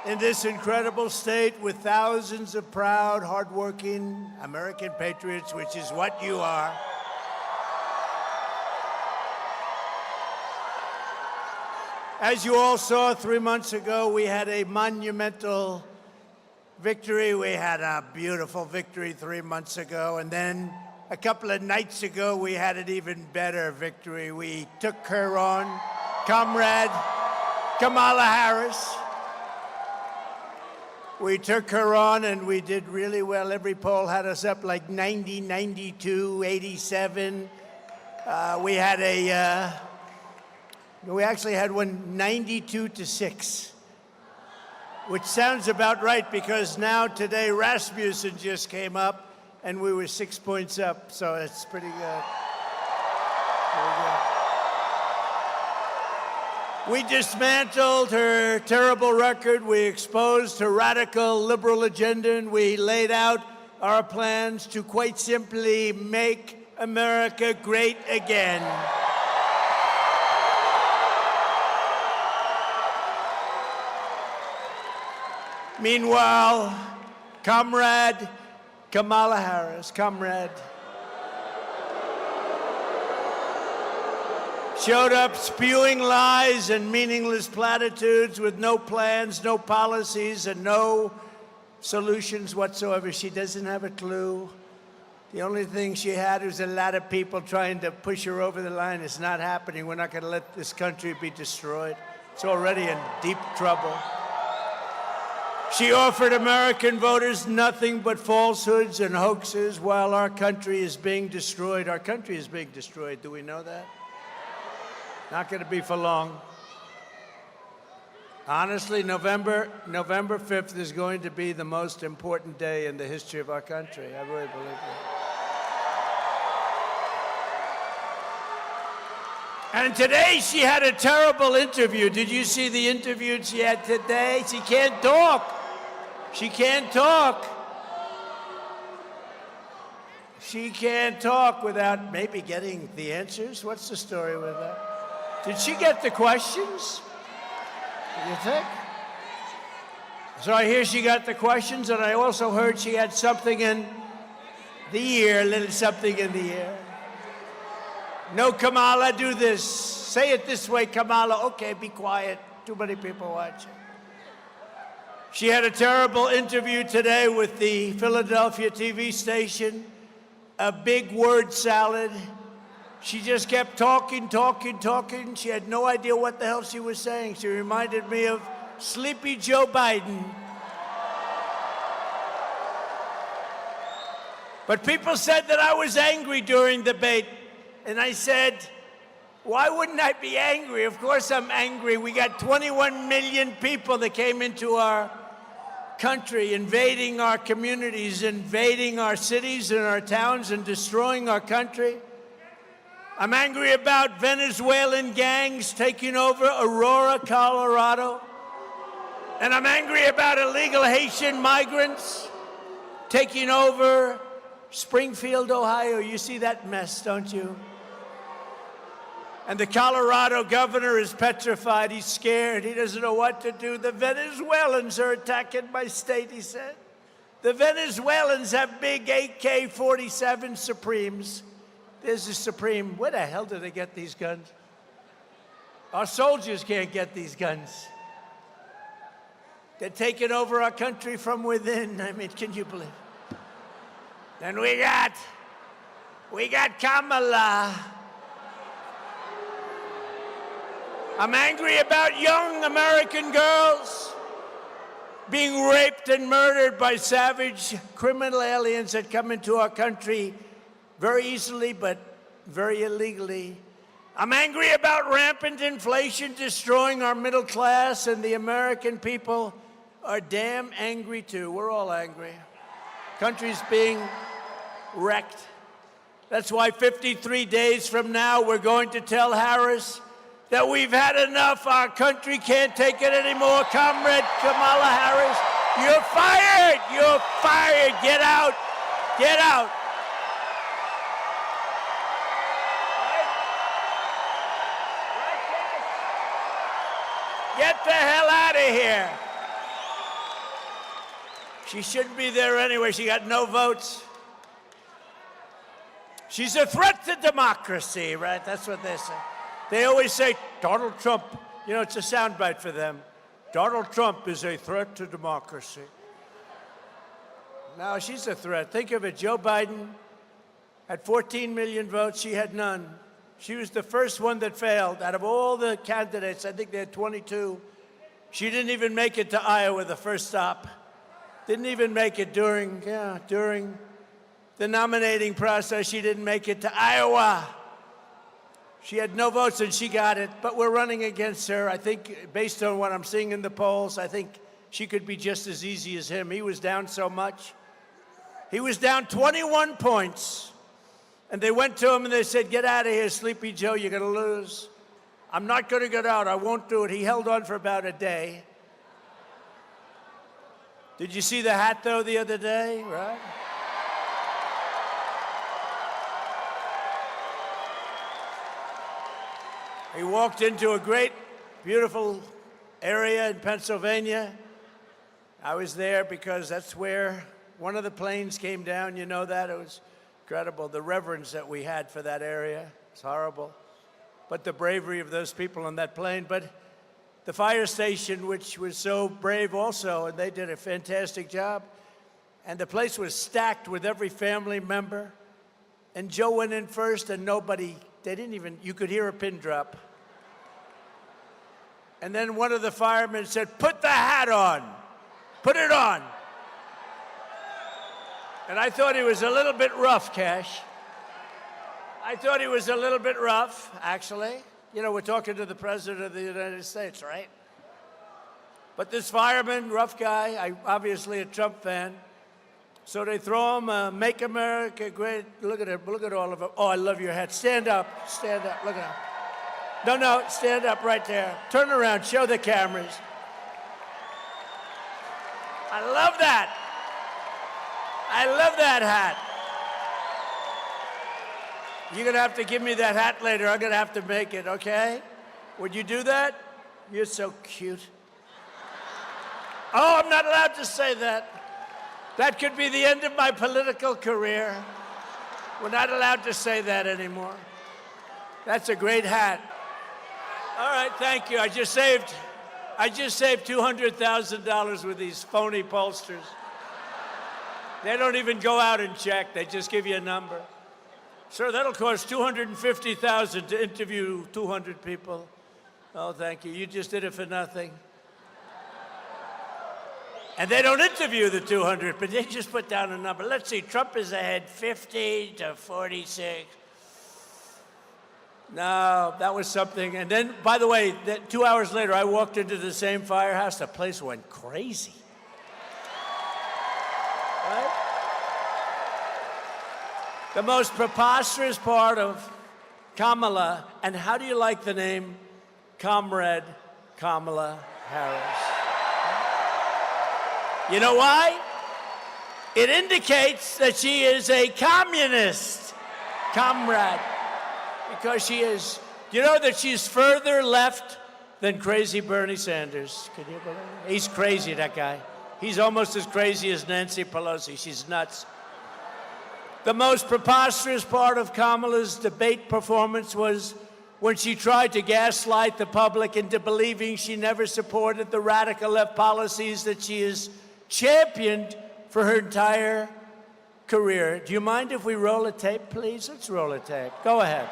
in this incredible state with thousands of proud, hardworking American patriots, which is what you are. As you all saw 3 months ago, we had a monumental victory. We had a beautiful victory 3 months ago, and then a couple of nights ago, we had an even better victory. We took her on, Comrade Kamala Harris. We took her on, and we did really well. Every poll had us up like 90, 92, 87. We actually had one 92-6, which sounds about right because now today Rasmussen just came up, and we were 6 points up, so it's pretty good. We dismantled her terrible record. We exposed her radical liberal agenda, and we laid out our plans to quite simply make America great again. Meanwhile, Comrade Kamala Harris, showed up spewing lies and meaningless platitudes with no plans, no policies, and no solutions whatsoever. She doesn't have a clue. The only thing she had was a lot of people trying to push her over the line. It's not happening. We're not going to let this country be destroyed. It's already in deep trouble. She offered American voters nothing but falsehoods and hoaxes while our country is being destroyed. Our country is being destroyed. Do we know that? Not going to be for long. Honestly, November 5th is going to be the most important day in the history of our country. I really believe that. And today she had a terrible interview. Did you see the interview she had today? She can't talk. She can't talk. She can't talk without maybe getting the answers. What's the story with that? Did she get the questions? Do you think? So I hear she got the questions, and I also heard she had something in the ear, a little something in the ear. No, Kamala, do this. Say it this way, Kamala. Okay, be quiet. Too many people watching. She had a terrible interview today with the Philadelphia TV station, a big word salad. She just kept talking. She had no idea what the hell she was saying. She reminded me of Sleepy Joe Biden. But people said that I was angry during the debate. And I said, why wouldn't I be angry? Of course I'm angry. We got 21 million people that came into our country, invading our communities, invading our cities and our towns, and destroying our country. I'm angry about Venezuelan gangs taking over Aurora, Colorado. And I'm angry about illegal Haitian migrants taking over Springfield, Ohio. You see that mess, don't you? And the Colorado governor is petrified. He's scared. He doesn't know what to do. The Venezuelans are attacking my state, he said. The Venezuelans have big AK-47 Supremes. There's a Supreme. Where the hell did they get these guns? Our soldiers can't get these guns. They're taking over our country from within. I mean, can you believe it? Then we got Kamala. I'm angry about young American girls being raped and murdered by savage criminal aliens that come into our country very easily but very illegally. I'm angry about rampant inflation destroying our middle class, and the American people are damn angry too. We're all angry. Country's being wrecked. That's why 53 days from now, we're going to tell Harris that we've had enough. Our country can't take it anymore. Comrade Kamala Harris, you're fired. You're fired. Get out. Get out. Get the hell out of here. She shouldn't be there anyway. She got no votes. She's a threat to democracy, right? That's what they say. They always say, Donald Trump, you know, it's a soundbite for them. Donald Trump is a threat to democracy. No, she's a threat. Think of it. Joe Biden had 14 million votes. She had none. She was the first one that failed. Out of all the candidates, I think they had 22. She didn't even make it to Iowa, the first stop. Didn't even make it during the nominating process. She didn't make it to Iowa. She had no votes, and she got it. But we're running against her. I think, based on what I'm seeing in the polls, I think she could be just as easy as him. He was down so much. He was down 21 points. And they went to him and they said, get out of here, Sleepy Joe, you're going to lose. I'm not going to get out. I won't do it. He held on for about a day. Did you see the hat, though, the other day? Right? He walked into a great, beautiful area in Pennsylvania. I was there because that's where one of the planes came down. You know that? It was incredible. The reverence that we had for that area. It's horrible. But the bravery of those people on that plane. But the fire station, which was so brave also, and they did a fantastic job. And the place was stacked with every family member. And Joe went in first, and nobody, they didn't even, you could hear a pin drop. And then one of the firemen said, put the hat on. Put it on. And I thought he was a little bit rough, Cash. I thought he was a little bit rough, actually. You know, we're talking to the President of the United States, right? But this fireman, rough guy, obviously a Trump fan. So they throw him a Make America Great. Look at him. Look at all of them. Oh, I love your hat. Stand up. Stand up. Look at him. No, stand up right there. Turn around. Show the cameras. I love that. I love that hat. You're going to have to give me that hat later. I'm going to have to make it, okay? Would you do that? You're so cute. Oh, I'm not allowed to say that. That could be the end of my political career. We're not allowed to say that anymore. That's a great hat. All right, thank you. I just saved $200,000 with these phony pollsters. They don't even go out and check. They just give you a number. Sir, that'll cost $250,000 to interview 200 people. Oh, thank you. You just did it for nothing. And they don't interview the 200, but they just put down a number. Let's see, Trump is ahead 50 to 46. No, that was something. And then, by the way, 2 hours later, I walked into the same firehouse. The place went crazy. Right? The most preposterous part of Kamala, and how do you like the name Comrade Kamala Harris? You know why? It indicates that she is a communist, comrade, because she is. You know that she's further left than crazy Bernie Sanders. Can you believe it? He's crazy, that guy. He's almost as crazy as Nancy Pelosi. She's nuts. The most preposterous part of Kamala's debate performance was when she tried to gaslight the public into believing she never supported the radical left policies that she has championed for her entire career. Do you mind if we roll a tape, please? Let's roll a tape. Go ahead.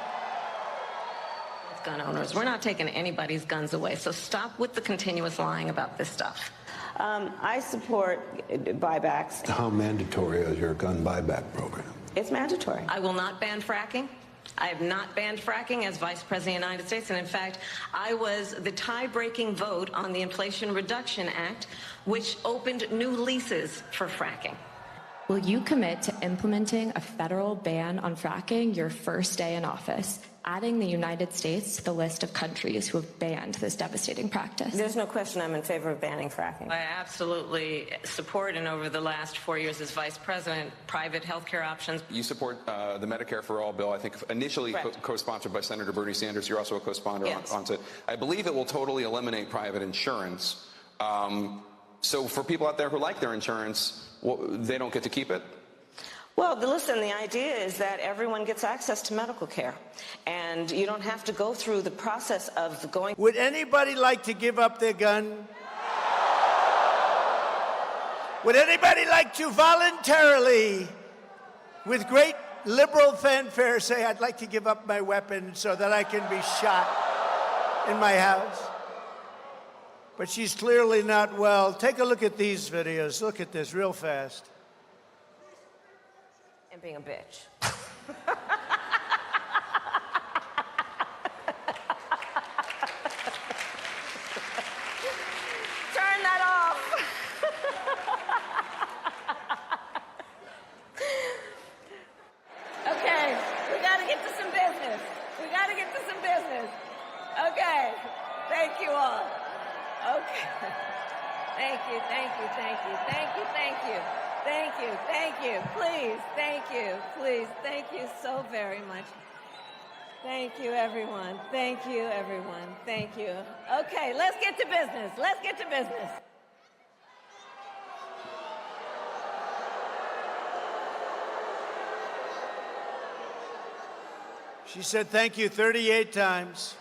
Gun owners. We're not taking anybody's guns away, so stop with the continuous lying about this stuff. I support buybacks. How mandatory is your gun buyback program? It's mandatory. I will not ban fracking. I have not banned fracking as Vice President of the United States, and in fact, I was the tie-breaking vote on the Inflation Reduction Act, which opened new leases for fracking. Will you commit to implementing a federal ban on fracking your first day in office, adding the United States to the list of countries who have banned this devastating practice? There's no question I'm in favor of banning fracking. I absolutely support, and over the last 4 years as Vice President, private health care options. You support the Medicare for All bill, I think initially co-sponsored by Senator Bernie Sanders. You're also a co-sponsor on it. I believe it will totally eliminate private insurance. So for people out there who like their insurance, Well, they don't get to keep it? Well, listen, the idea is that everyone gets access to medical care, and you don't have to go through the process of going. Would anybody like to give up their gun? Would anybody like to voluntarily, with great liberal fanfare, say, I'd like to give up my weapon so that I can be shot in my house? But she's clearly not well. Take a look at these videos. Look at this real fast. And being a bitch. Turn that off. Okay, we gotta get to some business. We gotta get to some business. Okay, thank you all. Okay. Thank you, thank you, thank you, thank you, thank you. Thank you, thank you, please, thank you, please, thank you so very much. Thank you, everyone. Thank you, everyone. Thank you. Okay, let's get to business. Let's get to business. She said thank you 38 times.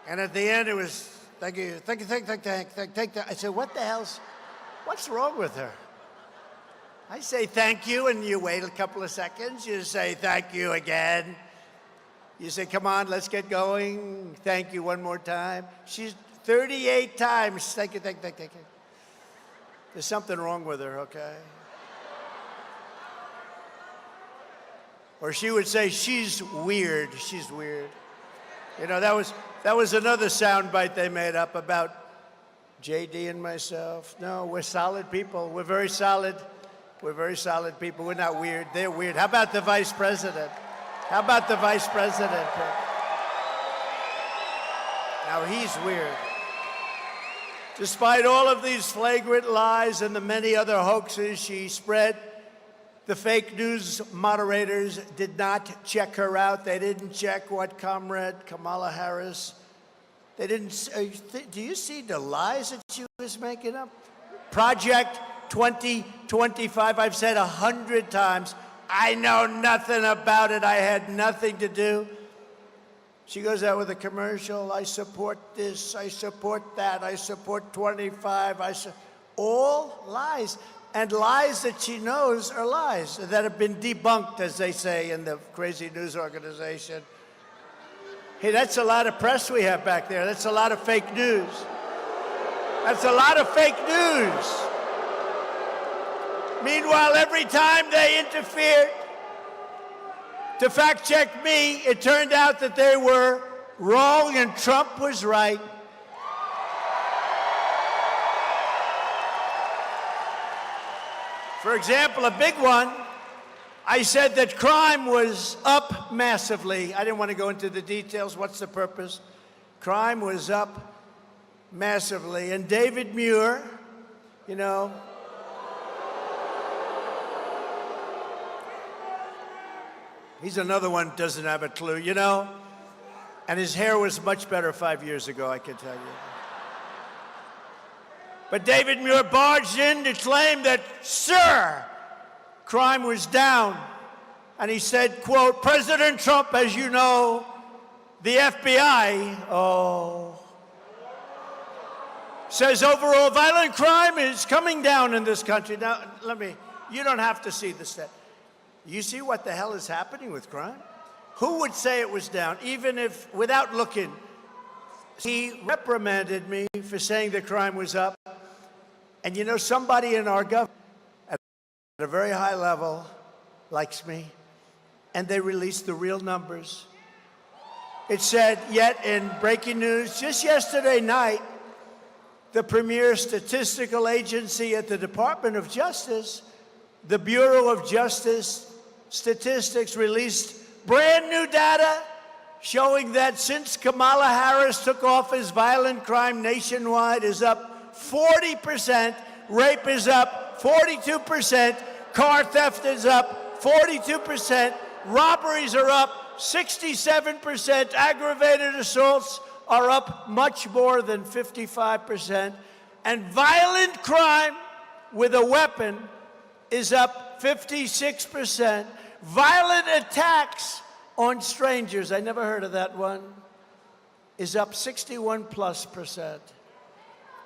And at the end, it was thank you, thank you, thank you. I said, what the hell's, what's wrong with her? I say thank you, and you wait a couple of seconds. You say thank you again. You say, come on, let's get going. Thank you one more time. She's 38 times. Thank you, thank you, thank you. There's something wrong with her, okay? Or she would say, she's weird. She's weird. You know, that was another soundbite they made up about JD and myself. No, we're solid people. We're very solid. We're very solid people. We're not weird. They're weird. How about the vice president? How about the vice president? Now he's weird. Despite all of these flagrant lies and the many other hoaxes she spread, the fake news moderators did not check her out. They didn't check what Comrade Kamala Harris, they didn't, do you see the lies that she was making up? Project 2025, I've said 100 times, I know nothing about it. I had nothing to do. She goes out with a commercial, I support this, I support that, I support 25, all lies. And lies that she knows are lies that have been debunked, as they say in the crazy news organization. Hey, that's a lot of press we have back there. That's a lot of fake news. That's a lot of fake news. Meanwhile, every time they interfered to fact check me, it turned out that they were wrong and Trump was right. For example, a big one, I said that crime was up massively. I didn't want to go into the details. What's the purpose? Crime was up massively. And David Muir, you know, he's another one who doesn't have a clue, you know? And his hair was much better 5 years ago, I can tell you. But David Muir barged in to claim that, sir, crime was down. And he said, quote, President Trump, as you know, the FBI, says overall violent crime is coming down in this country. Now, you don't have to see this. You see what the hell is happening with crime? Who would say it was down, even if, without looking? He reprimanded me for saying that crime was up. And you know, somebody in our government at a very high level likes me, and they released the real numbers. It said, yet in breaking news, just yesterday night, the premier statistical agency at the Department of Justice, the Bureau of Justice Statistics, released brand new data showing that since Kamala Harris took office, violent crime nationwide is up 40%, rape is up 42%, car theft is up 42%, robberies are up 67%, aggravated assaults are up much more than 55%, And violent crime with a weapon is up 56%. Violent attacks on strangers, I never heard of that one, is up 61+%.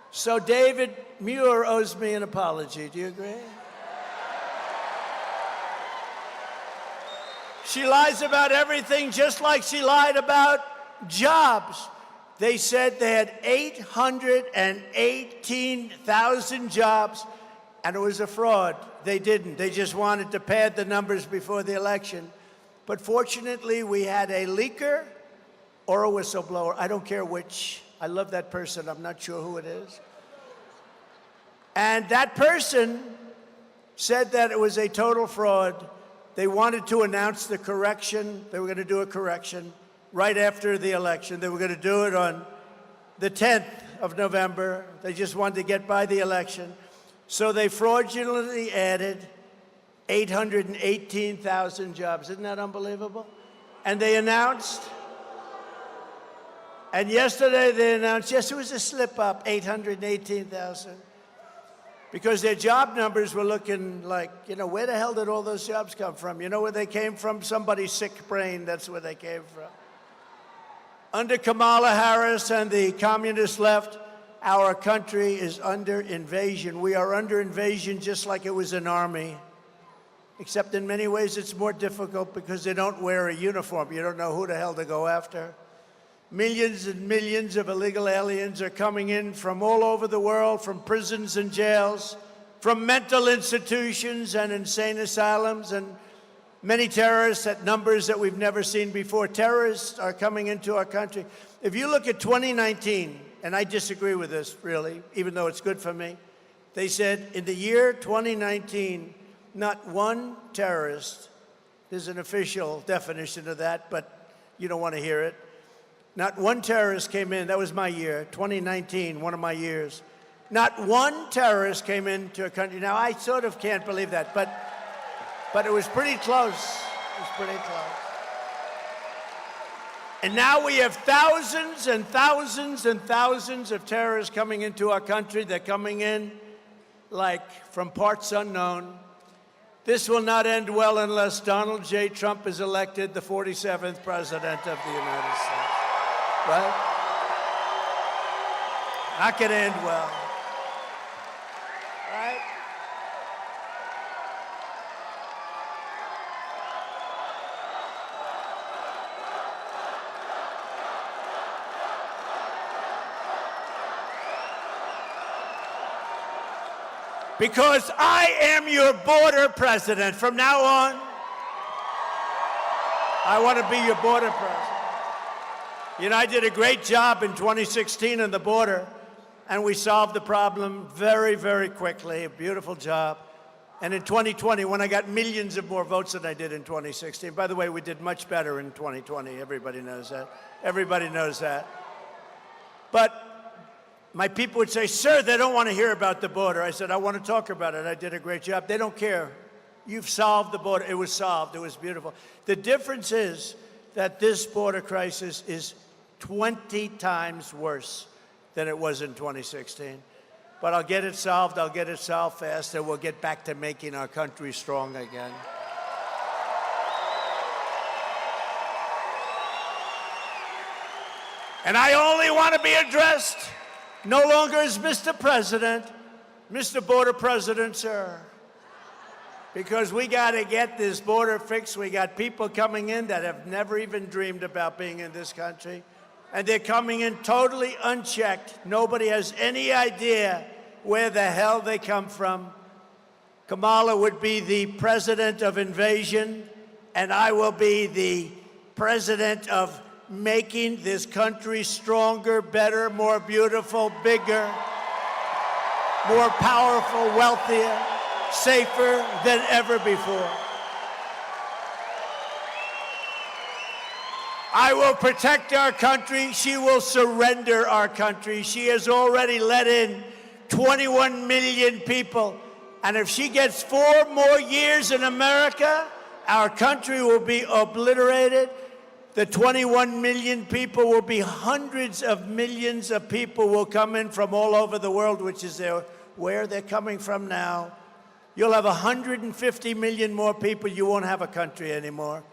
So David Muir owes me an apology. Do you agree? She lies about everything, just like she lied about jobs. They said they had 818,000 jobs, and it was a fraud. They didn't. They just wanted to pad the numbers before the election. But fortunately, we had a leaker or a whistleblower. I don't care which. I love that person. I'm not sure who it is. And that person said that it was a total fraud. They wanted to announce the correction. They were going to do a correction right after the election. They were going to do it on the 10th of November. They just wanted to get by the election. So they fraudulently added 818,000 jobs. Isn't that unbelievable? And they announced, and yesterday they announced, yes, it was a slip up, 818,000. Because their job numbers were looking like, you know, where the hell did all those jobs come from? You know where they came from? Somebody's sick brain, that's where they came from. Under Kamala Harris and the communist left, our country is under invasion. We are under invasion just like it was an army, except in many ways it's more difficult because they don't wear a uniform. You don't know who the hell to go after. Millions and millions of illegal aliens are coming in from all over the world, from prisons and jails, from mental institutions and insane asylums, and many terrorists at numbers that we've never seen before. Terrorists are coming into our country. If you look at 2019, and I disagree with this, really, even though it's good for me, they said in the year 2019, not one terrorist, there's an official definition of that, but you don't want to hear it. Not one terrorist came in. That was my year, 2019, one of my years. Not one terrorist came into a country. Now, I sort of can't believe that, but it was pretty close. It was pretty close. And now we have thousands and thousands and thousands of terrorists coming into our country. They're coming in like from parts unknown. This will not end well unless Donald J. Trump is elected the 47th president of the United States. Right? Not going to end well. Right? Because I am your border president. From now on, I want to be your border president. You know, I did a great job in 2016 on the border, and we solved the problem very, very quickly. A beautiful job. And in 2020, when I got millions of more votes than I did in 2016, by the way, we did much better in 2020. Everybody knows that. Everybody knows that. But my people would say, sir, they don't want to hear about the border. I said, I want to talk about it. I did a great job. They don't care. You've solved the border. It was solved. It was beautiful. The difference is that this border crisis is 20 times worse than it was in 2016. But I'll get it solved. I'll get it solved fast, and we'll get back to making our country strong again. And I only want to be addressed no longer as Mr. President, Mr. Border President, sir. Because we got to get this border fixed. We got people coming in that have never even dreamed about being in this country. And they're coming in totally unchecked. Nobody has any idea where the hell they come from. Kamala would be the president of invasion, and I will be the president of making this country stronger, better, more beautiful, bigger, more powerful, wealthier, safer than ever before. I will protect our country. She will surrender our country. She has already let in 21 million people. And if she gets 4 more years in America, our country will be obliterated. The 21 million people will be hundreds of millions of people will come in from all over the world, which is where they're coming from now. You'll have 150 million more people. You won't have a country anymore.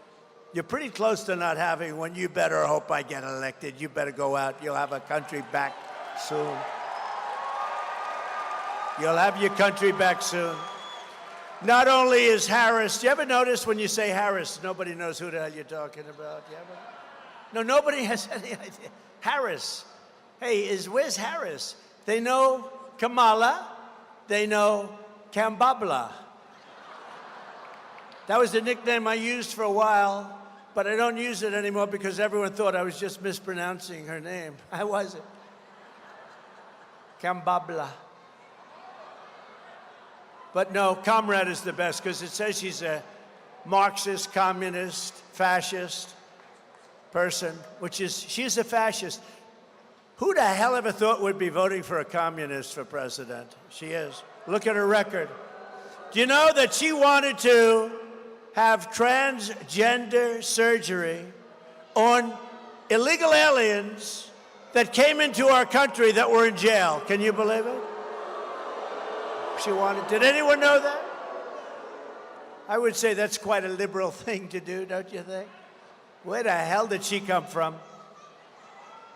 You're pretty close to not having one. You better hope I get elected. You better go out. You'll have a country back soon. You'll have your country back soon. Not only is Harris, do you ever notice when you say Harris, nobody knows who the hell you're talking about? You ever? No, nobody has any idea. Harris. Hey, where's Harris? They know Kamala. They know Kambabla. That was the nickname I used for a while, but I don't use it anymore because everyone thought I was just mispronouncing her name. I wasn't. Kambabla. But no, Comrade is the best because it says she's a Marxist, communist, fascist person, she's a fascist. Who the hell ever thought would be voting for a communist for president? She is. Look at her record. Do you know that she wanted to have transgender surgery on illegal aliens that came into our country that were in jail? Can you believe it? She wanted. Did anyone know that? I would say that's quite a liberal thing to do, don't you think? Where the hell did she come from?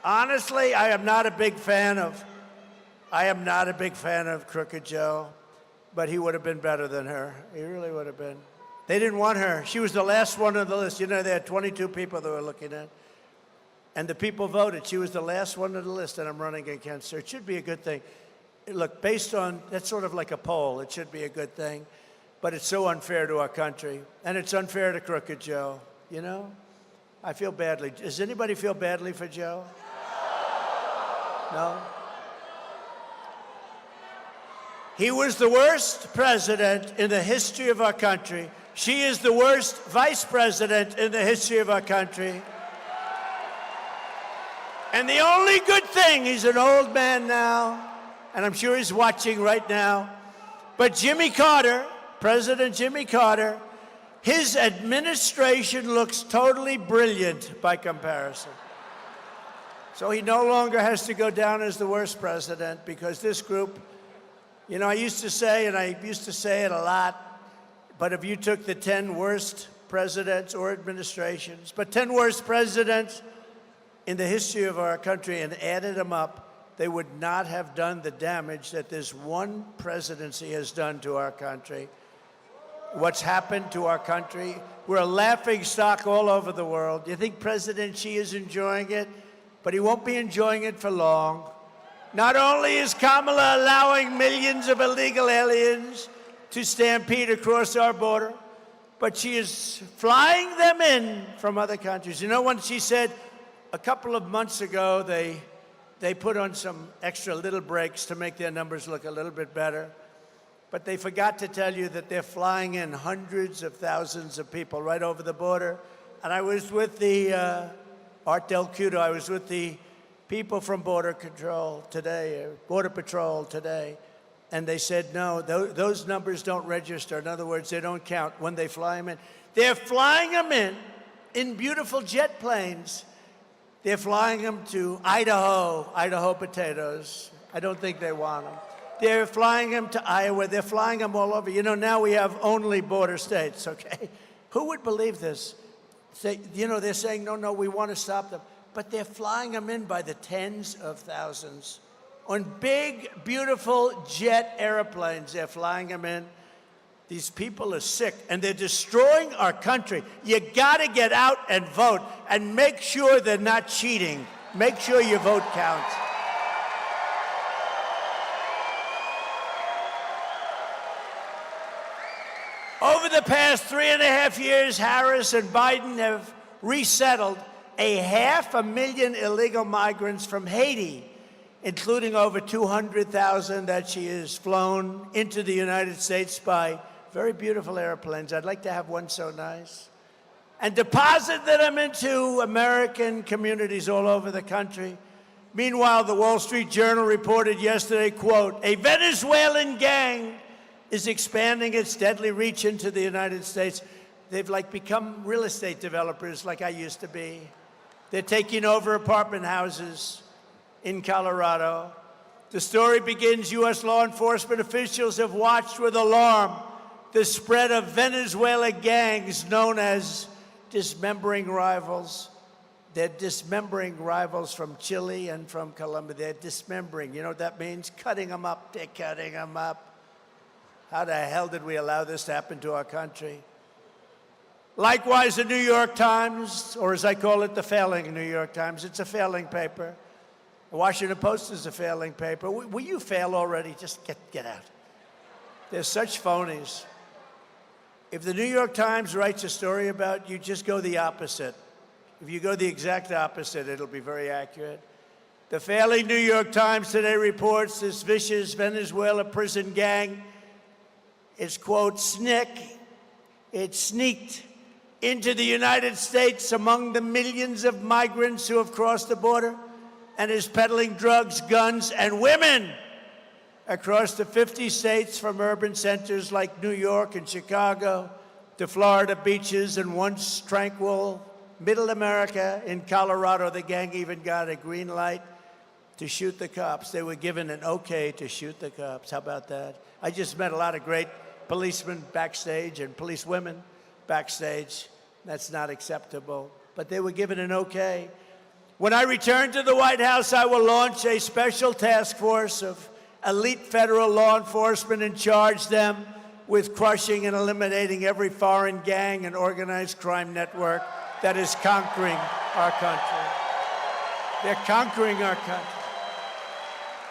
Honestly, I am not a big fan of Crooked Joe, but he would have been better than her. He really would have been. They didn't want her. She was the last one on the list. You know, they had 22 people they were looking at. And the people voted. She was the last one on the list, and I'm running against her. It should be a good thing. Look, based on, that's sort of like a poll. It should be a good thing. But it's so unfair to our country. And it's unfair to Crooked Joe, you know? I feel badly. Does anybody feel badly for Joe? No? He was the worst president in the history of our country. She is the worst vice president in the history of our country. And the only good thing, he's an old man now, and I'm sure he's watching right now, but Jimmy Carter, President Jimmy Carter, his administration looks totally brilliant by comparison. So he no longer has to go down as the worst president because this group, you know, I used to say, and I used to say it a lot, but if you took the 10 worst presidents or administrations, but 10 worst presidents in the history of our country and added them up, they would not have done the damage that this one presidency has done to our country. What's happened to our country, we're a laughing stock all over the world. You think President Xi is enjoying it? But he won't be enjoying it for long. Not only is Kamala allowing millions of illegal aliens to stampede across our border, but she is flying them in from other countries. You know, when she said a couple of months ago, they put on some extra little brakes to make their numbers look a little bit better. But they forgot to tell you that they're flying in hundreds of thousands of people right over the border. And I was with the Art Del Cudo, I was with the people from Border Patrol today, and they said, no, those numbers don't register. In other words, they don't count when they fly them in. They're flying them in beautiful jet planes. They're flying them to Idaho potatoes. I don't think they want them. They're flying them to Iowa. They're flying them all over. You know, now we have only border states, okay? Who would believe this? You know, they're saying, no, we want to stop them. But they're flying them in by the tens of thousands. On big, beautiful jet airplanes, they're flying them in. These people are sick, and they're destroying our country. You got to get out and vote, and make sure they're not cheating. Make sure your vote counts. Over the past 3.5 years, Harris and Biden have resettled 500,000 illegal migrants from Haiti, including over 200,000 that she has flown into the United States by very beautiful airplanes. I'd like to have one so nice. And deposited them into American communities all over the country. Meanwhile, the Wall Street Journal reported yesterday, quote, a Venezuelan gang is expanding its deadly reach into the United States. they've like become real estate developers like I used to be. They're taking over apartment houses in Colorado. The story begins, U.S. law enforcement officials have watched with alarm the spread of Venezuela gangs known as dismembering rivals. They're dismembering rivals from Chile and from Colombia. They're dismembering. You know what that means? Cutting them up. They're cutting them up. How the hell did we allow this to happen to our country? Likewise, the New York Times, or as I call it, the failing New York Times. It's a failing paper. The Washington Post is a failing paper. Will you fail already? Just get out. They're such phonies. If the New York Times writes a story about you, just go the opposite. If you go the exact opposite, it'll be very accurate. The failing New York Times today reports this vicious Venezuela prison gang is, quote, it sneaked into the United States among the millions of migrants who have crossed the border and is peddling drugs, guns, and women across the 50 states from urban centers like New York and Chicago to Florida beaches and once tranquil Middle America. In Colorado, the gang even got a green light to shoot the cops. They were given an okay to shoot the cops. How about that? I just met a lot of great policemen backstage and police women backstage. That's not acceptable. But they were given an okay. When I return to the White House, I will launch a special task force of elite federal law enforcement and charge them with crushing and eliminating every foreign gang and organized crime network that is conquering our country. They're conquering our country.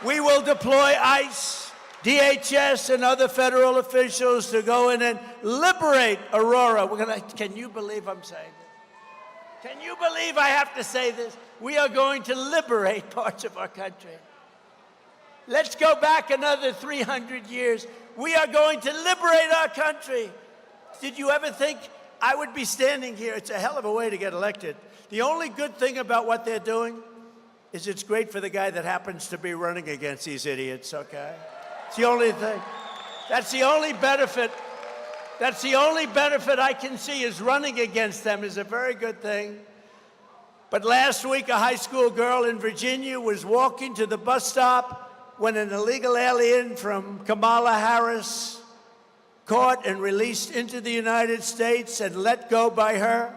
We will deploy ICE, DHS, and other federal officials to go in and liberate Aurora. Can you believe I'm saying this? Can you believe I have to say this? We are going to liberate parts of our country. Let's go back another 300 years. We are going to liberate our country. Did you ever think I would be standing here? It's a hell of a way to get elected. The only good thing about what they're doing is it's great for the guy that happens to be running against these idiots, okay? It's the only thing. That's the only benefit. That's the only benefit I can see, is running against them is a very good thing. But last week, a high school girl in Virginia was walking to the bus stop when an illegal alien from Kamala Harris, caught and released into the United States and let go by her,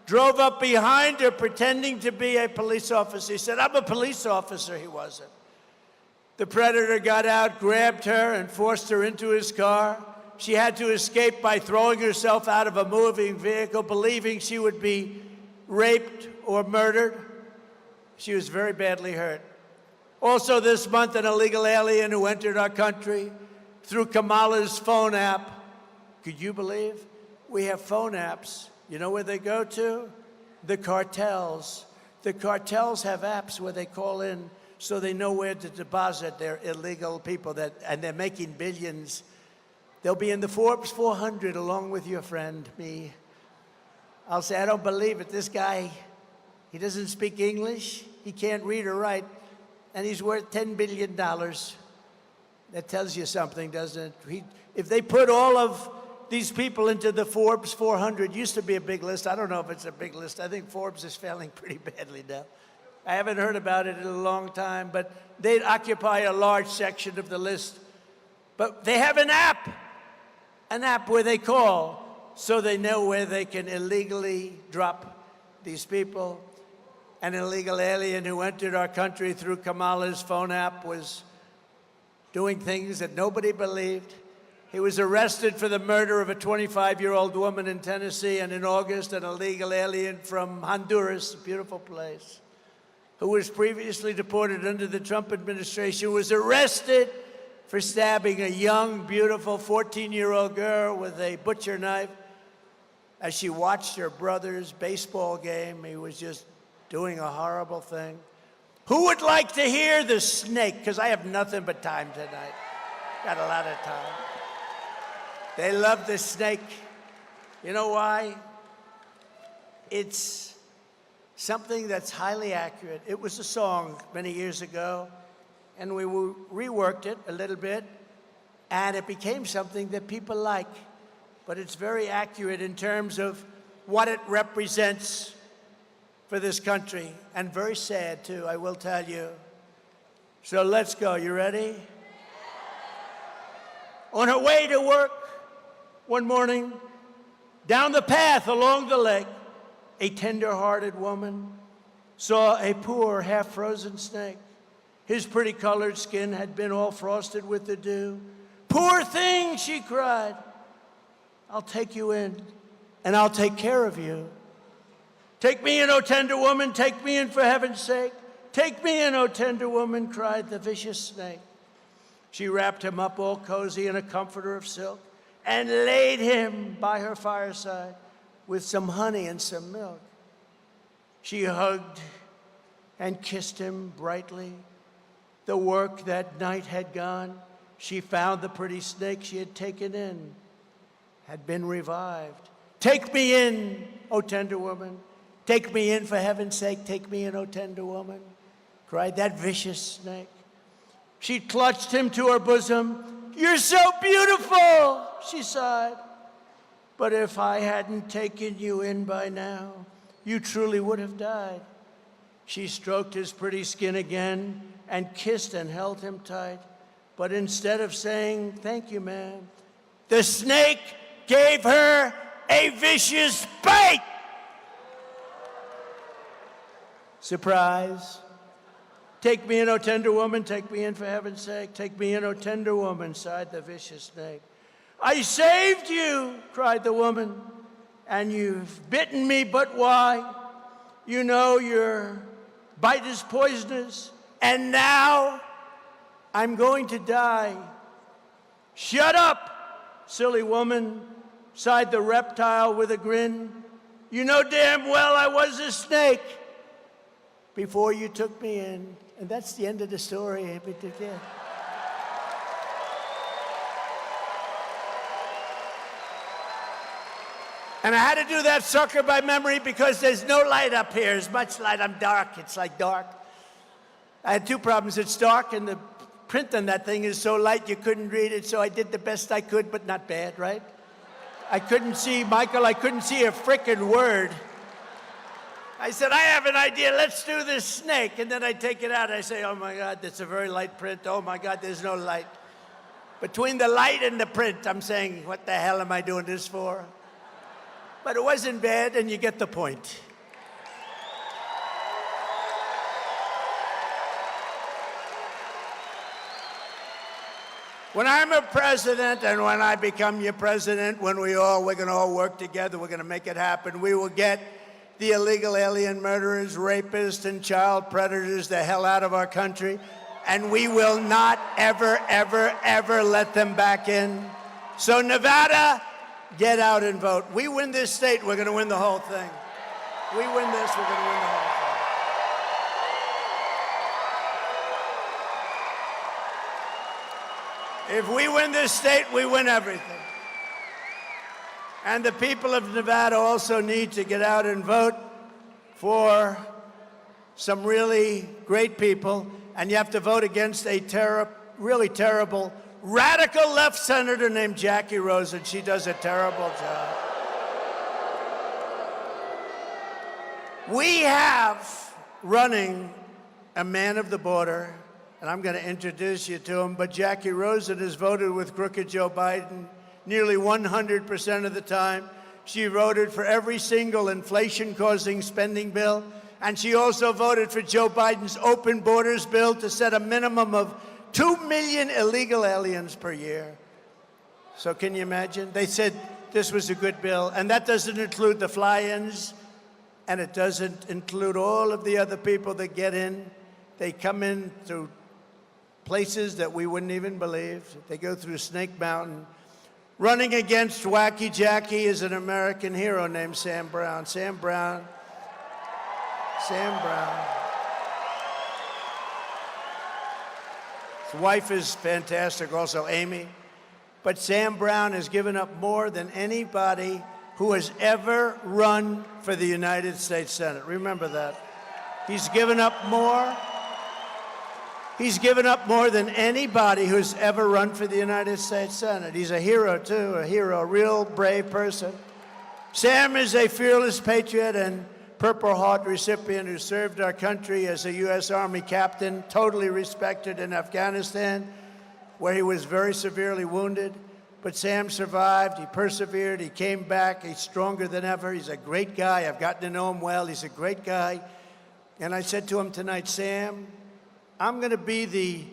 drove up behind her pretending to be a police officer. He said, "I'm a police officer." He wasn't. The predator got out, grabbed her, and forced her into his car. She had to escape by throwing herself out of a moving vehicle, believing she would be raped or murdered. She was very badly hurt. Also this month, an illegal alien who entered our country through Kamala's phone app. Could you believe? We have phone apps. You know where they go to? The cartels. The cartels have apps where they call in so they know where to deposit their illegal people, and they're making billions. They'll be in the Forbes 400 along with your friend, me. I'll say, I don't believe it. This guy, he doesn't speak English. He can't read or write. And he's worth $10 billion. That tells you something, doesn't it? If they put all of these people into the Forbes 400, used to be a big list. I don't know if it's a big list. I think Forbes is failing pretty badly now. I haven't heard about it in a long time, but they'd occupy a large section of the list. But they have an app where they call so they know where they can illegally drop these people. An illegal alien who entered our country through Kamala's phone app was doing things that nobody believed. He was arrested for the murder of a 25-year-old woman in Tennessee, and in August, an illegal alien from Honduras, a beautiful place, who was previously deported under the Trump administration, was arrested for stabbing a young, beautiful 14-year-old girl with a butcher knife. As she watched her brother's baseball game, he was just doing a horrible thing. Who would like to hear the snake? Because I have nothing but time tonight. Got a lot of time. They love the snake. You know why? It's something that's highly accurate. It was a song many years ago, and we reworked it a little bit, and it became something that people like. but it's very accurate in terms of what it represents for this country, and very sad, too, I will tell you. So let's go. You ready? On her way to work one morning, down the path along the lake, a tender-hearted woman saw a poor, half-frozen snake. His pretty colored skin had been all frosted with the dew. "Poor thing," she cried. "I'll take you in, and I'll take care of you." "Take me in, O tender woman, take me in for heaven's sake. Take me in, O tender woman," cried the vicious snake. She wrapped him up all cozy in a comforter of silk and laid him by her fireside with some honey and some milk. She hugged and kissed him brightly. The work that night had gone. She found the pretty snake she had taken in had been revived. "Take me in, O tender woman. Take me in for heaven's sake. Take me in, O tender woman," cried that vicious snake. She clutched him to her bosom. "You're so beautiful," she sighed. "But if I hadn't taken you in by now, you truly would have died." She stroked his pretty skin again and kissed and held him tight. But instead of saying, "Thank you, ma'am," the snake gave her a vicious bite. Surprise. "Take me in, O tender woman, take me in for heaven's sake. Take me in, O tender woman," sighed the vicious snake. "I saved you," cried the woman, "and you've bitten me, but why? You know your bite is poisonous, and now I'm going to die." "Shut up, silly woman," sighed the reptile with a grin. "You know damn well I was a snake before you took me in." And that's the end of the story. And I had to do that sucker by memory because there's no light up here. As much light, I'm dark. It's like dark. I had two problems. It's dark, and the print on that thing is so light you couldn't read it, so I did the best I could, but not bad, right? I couldn't see, Michael, I couldn't see a frickin' word. I said, "I have an idea, let's do this snake." And then I take it out, I say, "Oh my God, that's a very light print. Oh my God, there's no light." Between the light and the print, I'm saying, what the hell am I doing this for? But it wasn't bad, and you get the point. When I'm a president, and when I become your president, we're gonna all work together, we're gonna make it happen. We will get the illegal alien murderers, rapists, and child predators the hell out of our country, and we will not ever, ever, ever let them back in. So Nevada, get out and vote. We win this state, we're gonna win the whole thing. We win this, we're gonna win the whole thing. If we win this state, we win everything. And the people of Nevada also need to get out and vote for some really great people. And you have to vote against a really terrible, radical left senator named Jackie Rosen. She does a terrible job. We have running a man of the border, and I'm going to introduce you to him, but Jackie Rosen has voted with crooked Joe Biden nearly 100% of the time. She voted for every single inflation-causing spending bill, and she also voted for Joe Biden's open borders bill to set a minimum of 2 million illegal aliens per year. So can you imagine? They said this was a good bill, and that doesn't include the fly-ins, and it doesn't include all of the other people that get in. They come in through places that we wouldn't even believe. They go through Snake Mountain. Running against Wacky Jackie is an American hero named Sam Brown. Sam Brown. His wife is fantastic, also Amy. But Sam Brown has given up more than anybody who has ever run for the United States Senate. Remember that. He's given up more He's given up more than anybody who's ever run for the United States Senate. He's a hero, too, a hero, a real brave person. Sam is a fearless patriot and Purple Heart recipient who served our country as a U.S. Army captain, totally respected in Afghanistan, where he was very severely wounded. But Sam survived, he persevered, he came back, he's stronger than ever. He's a great guy. I've gotten to know him well. He's a great guy. And I said to him tonight, Sam, I'm going to be the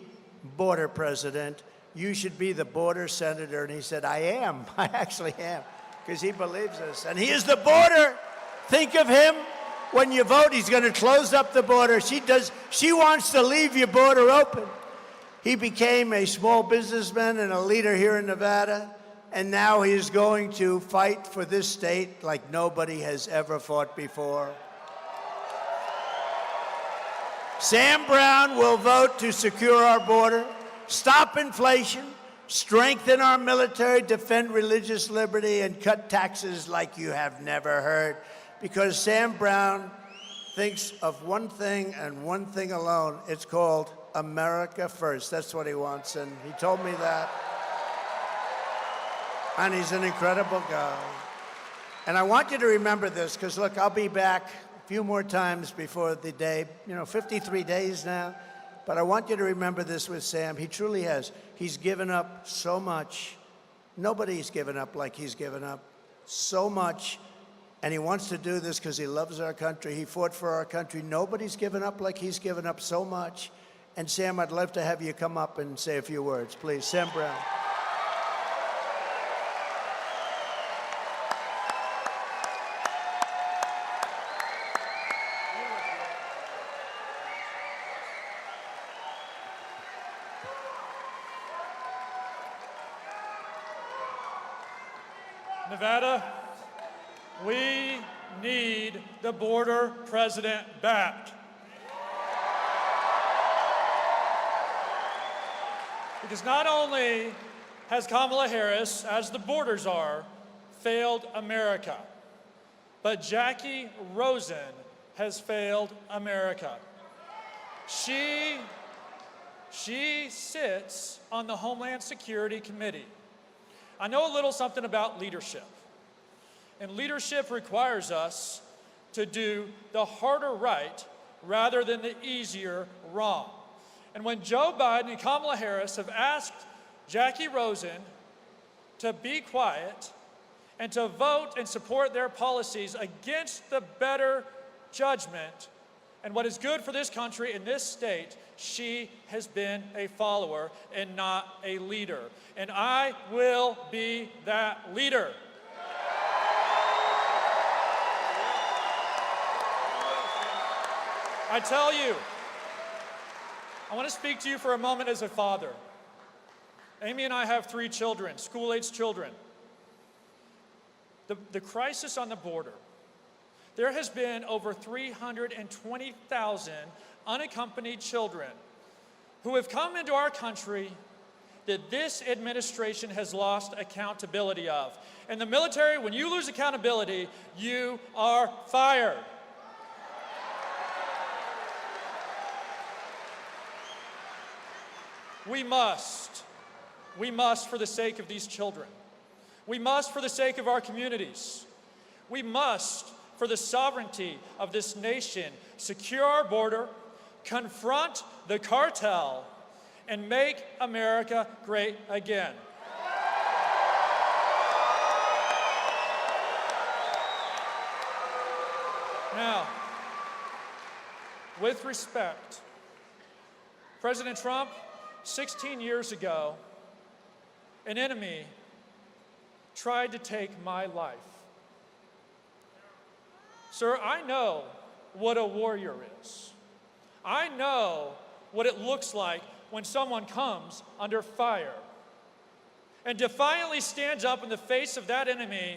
border president. You should be the border senator. And he said, I am. I actually am, because he believes us. And he is the border. Think of him when you vote. He's going to close up the border. She wants to leave your border open. He became a small businessman and a leader here in Nevada. And now he is going to fight for this state like nobody has ever fought before. Sam Brown will vote to secure our border, stop inflation, strengthen our military, defend religious liberty, and cut taxes like you have never heard. Because Sam Brown thinks of one thing and one thing alone. It's called America First. That's what he wants, and he told me that. And he's an incredible guy. And I want you to remember this, because, look, I'll be back a few more times before the day, 53 days now. But I want you to remember this with Sam. He truly has. He's given up so much. Nobody's given up like he's given up so much. And he wants to do this because he loves our country. He fought for our country. Nobody's given up like he's given up so much. And Sam, I'd love to have you come up and say a few words, please. Sam Brown. Nevada, we need the border president back. Because not only has Kamala Harris, as the borders are, failed America, but Jackie Rosen has failed America. She sits on the Homeland Security Committee. I know a little something about leadership. And leadership requires us to do the harder right rather than the easier wrong. And when Joe Biden and Kamala Harris have asked Jackie Rosen to be quiet and to vote and support their policies against the better judgment and what is good for this country and this state, she has been a follower and not a leader. And I will be that leader. I tell you, I want to speak to you for a moment as a father. Amy and I have 3 children, school-age children. The crisis on the border. There has been over 320,000 unaccompanied children who have come into our country that this administration has lost accountability of. In the military, when you lose accountability, you are fired. We must, for the sake of these children. We must, for the sake of our communities. We must, for the sovereignty of this nation, secure our border, confront the cartel, and make America great again. Now, with respect, President Trump, 16 years ago, an enemy tried to take my life. Sir, I know what a warrior is. I know what it looks like when someone comes under fire and defiantly stands up in the face of that enemy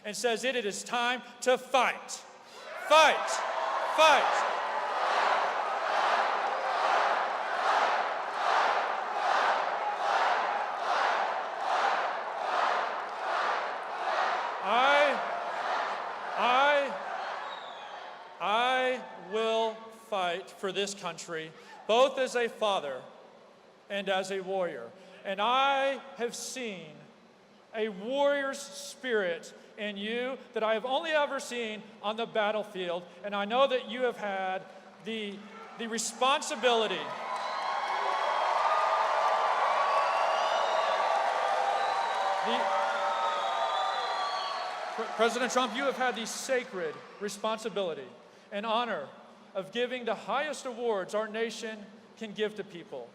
and says, it is time to fight. Fight! Fight! I will fight for this country both as a father and as a warrior. And I have seen a warrior's spirit in you that I have only ever seen on the battlefield. And I know that you have had the responsibility President Trump, you have had the sacred responsibility and honor of giving the highest awards our nation can give to people.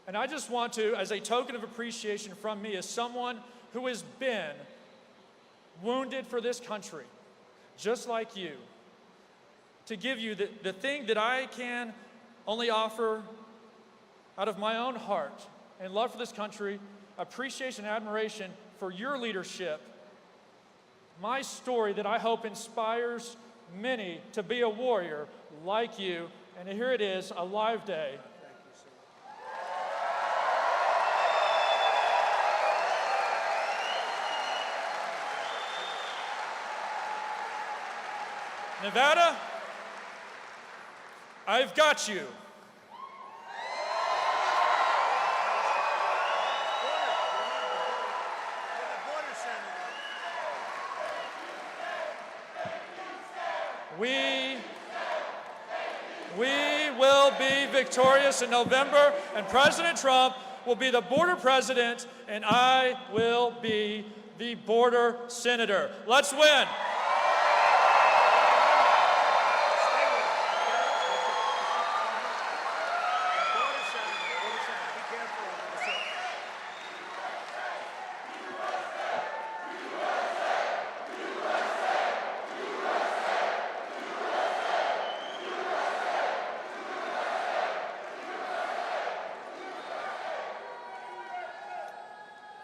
And I just want to, as a token of appreciation from me, as someone who has been wounded for this country, just like you, to give you the thing that I can only offer out of my own heart and love for this country, appreciation and admiration for your leadership, my story that I hope inspires many to be a warrior like you. And here it is, a live day. Nevada, I've got you. We will be victorious in November, and President Trump will be the border president, and I will be the border senator. Let's win.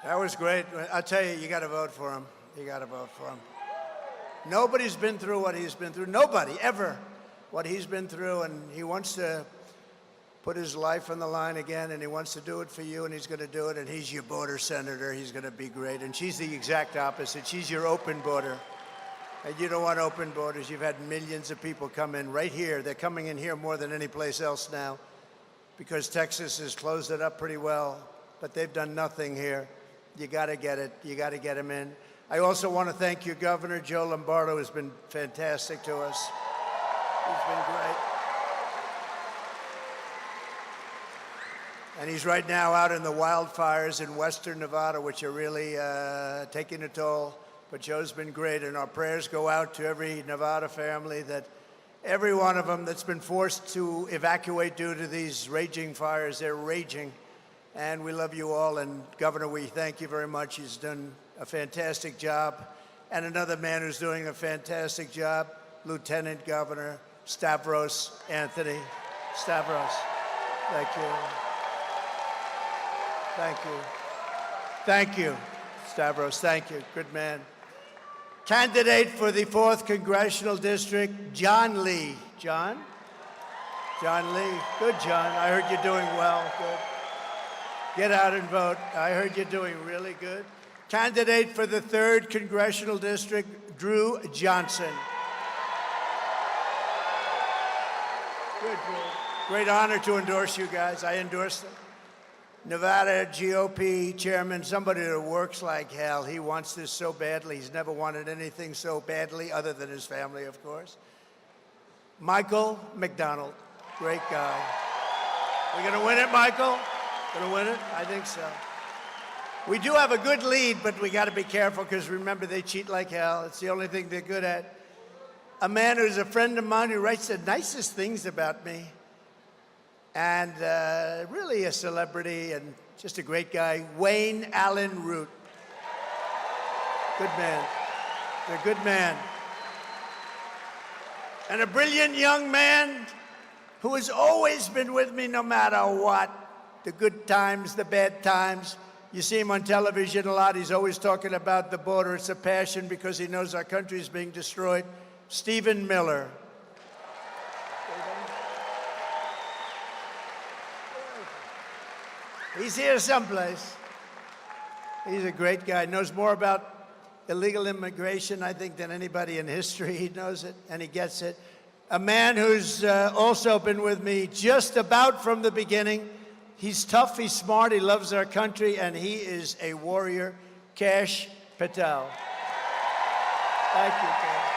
That was great. I tell you got to vote for him. You got to vote for him. Nobody's been through what he's been through. Nobody, ever, what he's been through. And he wants to put his life on the line again, and he wants to do it for you, and he's going to do it. And he's your border senator. He's going to be great. And she's the exact opposite. She's your open border. And you don't want open borders. You've had millions of people come in right here. They're coming in here more than any place else now because Texas has closed it up pretty well, but they've done nothing here. You got to get it. You got to get him in. I also want to thank your governor, Joe Lombardo, has been fantastic to us. He's been great. And he's right now out in the wildfires in western Nevada, which are really taking a toll. But Joe's been great, and our prayers go out to every Nevada family, that every one of them that's been forced to evacuate due to these raging fires, they're raging. And we love you all, and Governor, we thank you very much. He's done a fantastic job. And another man who's doing a fantastic job, Lieutenant Governor Stavros Anthony. Stavros, thank you. Thank you. Thank you, Stavros, thank you, good man. Candidate for the 4th Congressional District, John Lee. John? John Lee, good, John. I heard you're doing well, good. Get out and vote. I heard you're doing really good. Candidate for the 3rd Congressional District, Drew Johnson. Good, Drew. Great honor to endorse you guys. I endorse them. Nevada GOP chairman, somebody that works like hell. He wants this so badly. He's never wanted anything so badly, other than his family, of course. Michael McDonald, great guy. We're going to win it, Michael? Going to win it? I think so. We do have a good lead, but we got to be careful because remember, they cheat like hell. It's the only thing they're good at. A man who's a friend of mine who writes the nicest things about me, and really a celebrity and just a great guy, Wayne Allen Root. Good man. A good man. And a brilliant young man who has always been with me no matter what. The good times, the bad times. You see him on television a lot. He's always talking about the border. It's a passion because he knows our country is being destroyed. Stephen Miller. He's here someplace. He's a great guy. Knows more about illegal immigration, I think, than anybody in history. He knows it, and he gets it. a man who's also been with me just about from the beginning. He's tough, he's smart, he loves our country, and he is a warrior, Kash Patel. Thank you, Kash.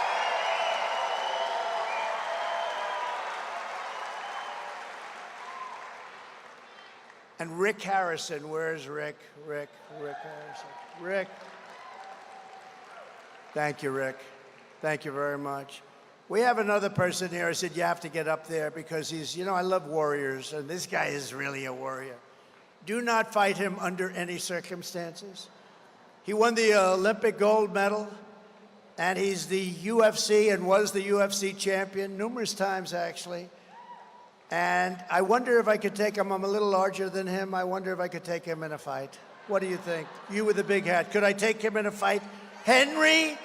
And Rick Harrison, where's Rick? Rick Harrison. Rick. Thank you, Rick. Thank you very much. We have another person here. I said, you have to get up there because he's, you know, I love warriors, and this guy is really a warrior. Do not fight him under any circumstances. He won the Olympic gold medal, and he's the UFC and was the UFC champion numerous times, actually. And I wonder if I could take him. I'm a little larger than him. I wonder if I could take him in a fight. What do you think? You with the big hat. Could I take him in a fight? Henry,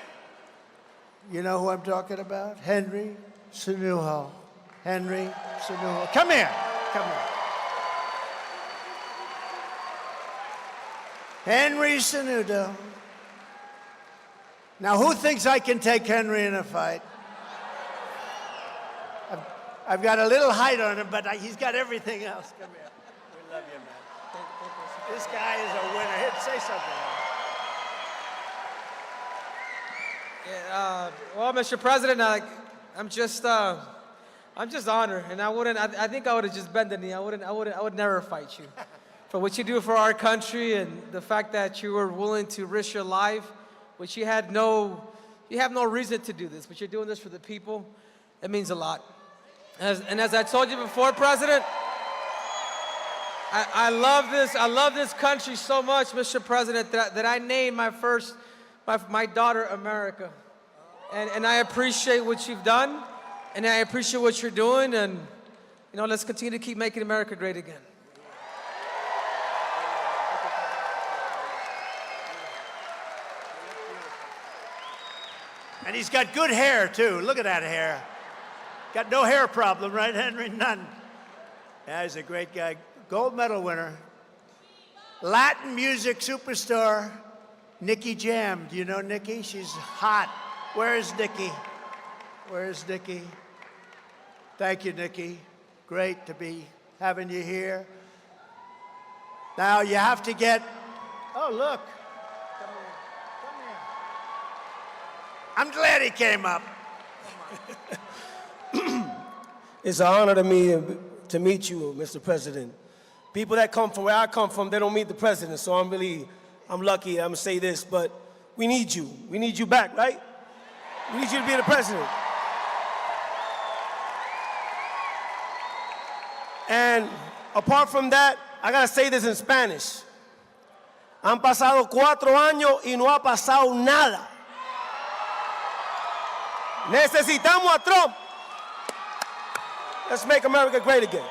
you know who I'm talking about? Henry Cejudo. Henry Cejudo. Come here. Come here. Henry Cejudo. Now, who thinks I can take Henry in a fight? I've got a little height on him, but he's got everything else. Come here. We love you, man. This guy is a winner. Here, say something. Yeah, well, Mr. President, I'm just honored, and I think I would have just bent the knee. I would never fight you for what you do for our country and the fact that you were willing to risk your life, which you have no reason to do this, but you're doing this for the people. It means a lot. And as I told you before, President, I love this country so much, Mr. President, that I named my daughter America. And I appreciate what you've done, and I appreciate what you're doing, and you know, let's continue to keep making America great again. And he's got good hair, too. Look at that hair. Got no hair problem, right, Henry? None. Yeah, he's a great guy. Gold medal winner. Latin music superstar, Nicky Jam. Do you know Nicky? She's hot. Where's Nicky? Where's Nicky? Thank you, Nicky. Great to be having you here. Now you have to get, oh, look. Come here. Come here. I'm glad he came up. It's an honor to me to meet you, Mr. President. People that come from where I come from, they don't meet the president, so I'm lucky. I'm gonna say this, but we need you. We need you back, right? We need you to be the president. And apart from that, I gotta say this in Spanish. Han pasado 4 años y no ha pasado nada. Necesitamos a Trump. Let's make America great again.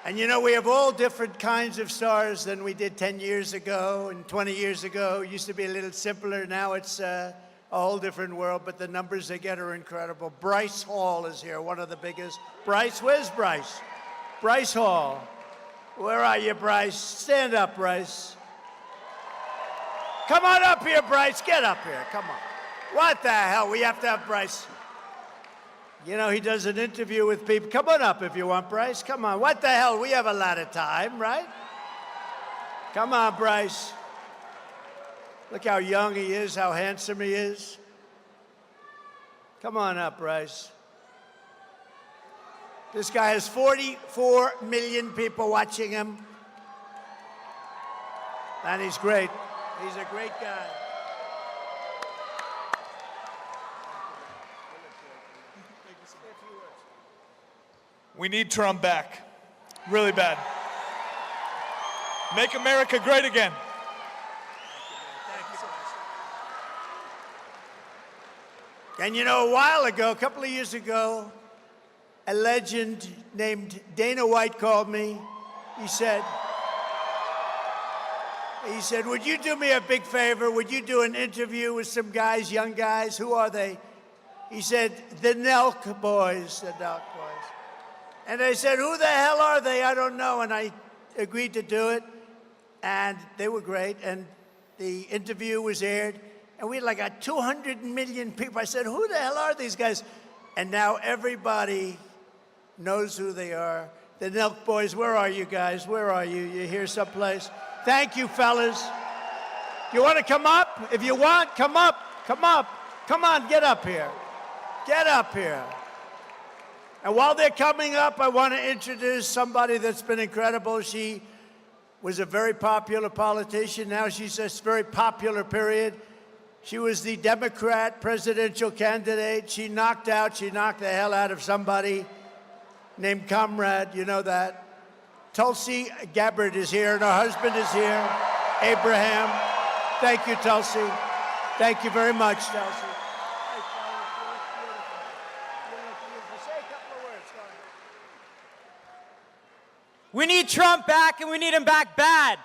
And you know, we have all different kinds of stars than we did 10 years ago and 20 years ago. It used to be a little simpler. Now it's a whole different world, but the numbers they get are incredible. Bryce Hall is here, one of the biggest. Bryce, where's Bryce? Bryce Hall. Where are you, Bryce? Stand up, Bryce. Come on up here, Bryce. Get up here. Come on. What the hell? We have to have Bryce. You know, he does an interview with people. Come on up if you want, Bryce. Come on. What the hell? We have a lot of time, right? Come on, Bryce. Look how young he is, how handsome he is. Come on up, Bryce. This guy has 44 million people watching him. And he's great. He's a great guy. We need Trump back, really bad. Make America great again. And you know, a while ago, a couple of years ago, a legend named Dana White called me. He said, would you do me a big favor? Would you do an interview with some guys, young guys? Who are they? He said, the Nelk Boys, the Nelk Boys. And I said, who the hell are they? I don't know. And I agreed to do it. and they were great. And the interview was aired, and we had like 200 million people. I said, who the hell are these guys? And now everybody knows who they are. The Nelk Boys, where are you guys? Where are you? You here someplace? Thank you, fellas. You want to come up? If you want, come up. Come up. Come on, get up here. Get up here. And while they're coming up, I want to introduce somebody that's been incredible. She was a very popular politician. Now she's a very popular, period. She was the Democrat presidential candidate. She knocked the hell out of somebody named Comrade, you know that. Tulsi Gabbard is here, and her husband is here, Abraham. Thank you, Tulsi. Thank you very much, Tulsi. We need Trump back, and we need him back bad.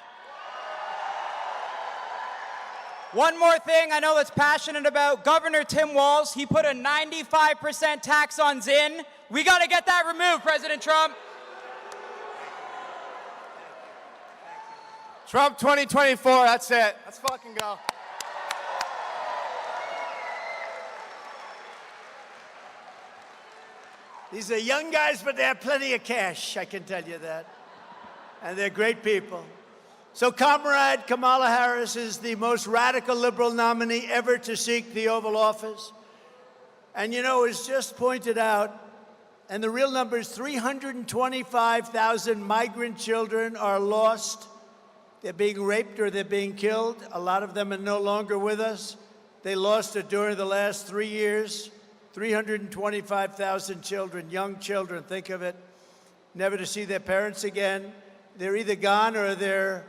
One more thing I know that's passionate about, Governor Tim Walz, he put a 95% tax on Zinn. We got to get that removed, President Trump. Trump 2024, that's it. Let's fucking go. These are young guys, but they have plenty of cash, I can tell you that. And they're great people. So Comrade Kamala Harris is the most radical liberal nominee ever to seek the Oval Office. And you know, it's just pointed out, and the real number is 325,000 migrant children are lost. They're being raped or they're being killed. A lot of them are no longer with us. They lost it during the last 3 years. 325,000 children, young children, think of it, never to see their parents again. They're either gone or they're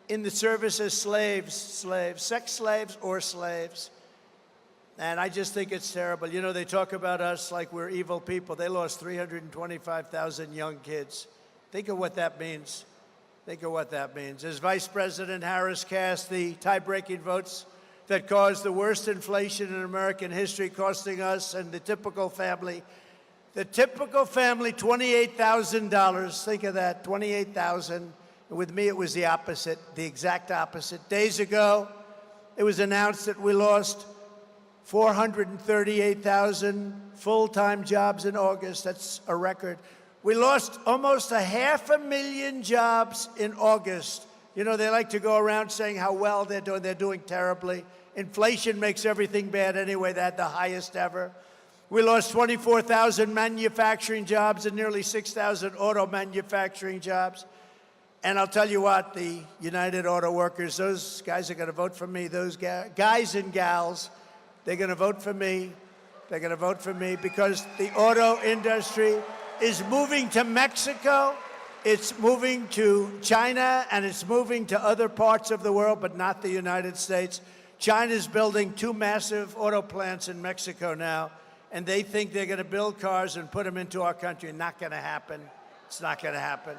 in the service as slaves, sex slaves or slaves. And I just think it's terrible. You know, they talk about us like we're evil people. They lost 325,000 young kids. Think of what that means. Think of what that means. As Vice President Harris cast the tie-breaking votes that caused the worst inflation in American history, costing us and the typical family, $28,000. Think of that, $28,000. With me, it was the opposite, the exact opposite. Days ago, it was announced that we lost 438,000 full-time jobs in August. That's a record. We lost almost 500,000 jobs in August. You know, they like to go around saying how well they're doing. They're doing terribly. Inflation makes everything bad anyway. They had the highest ever. We lost 24,000 manufacturing jobs and nearly 6,000 auto manufacturing jobs. And I'll tell you what, the United Auto Workers, those guys are going to vote for me. Those guys and gals, they're going to vote for me. They're going to vote for me because the auto industry is moving to Mexico, it's moving to China, and it's moving to other parts of the world, but not the United States. China's building 2 massive auto plants in Mexico now, and they think they're going to build cars and put them into our country. Not going to happen. It's not going to happen.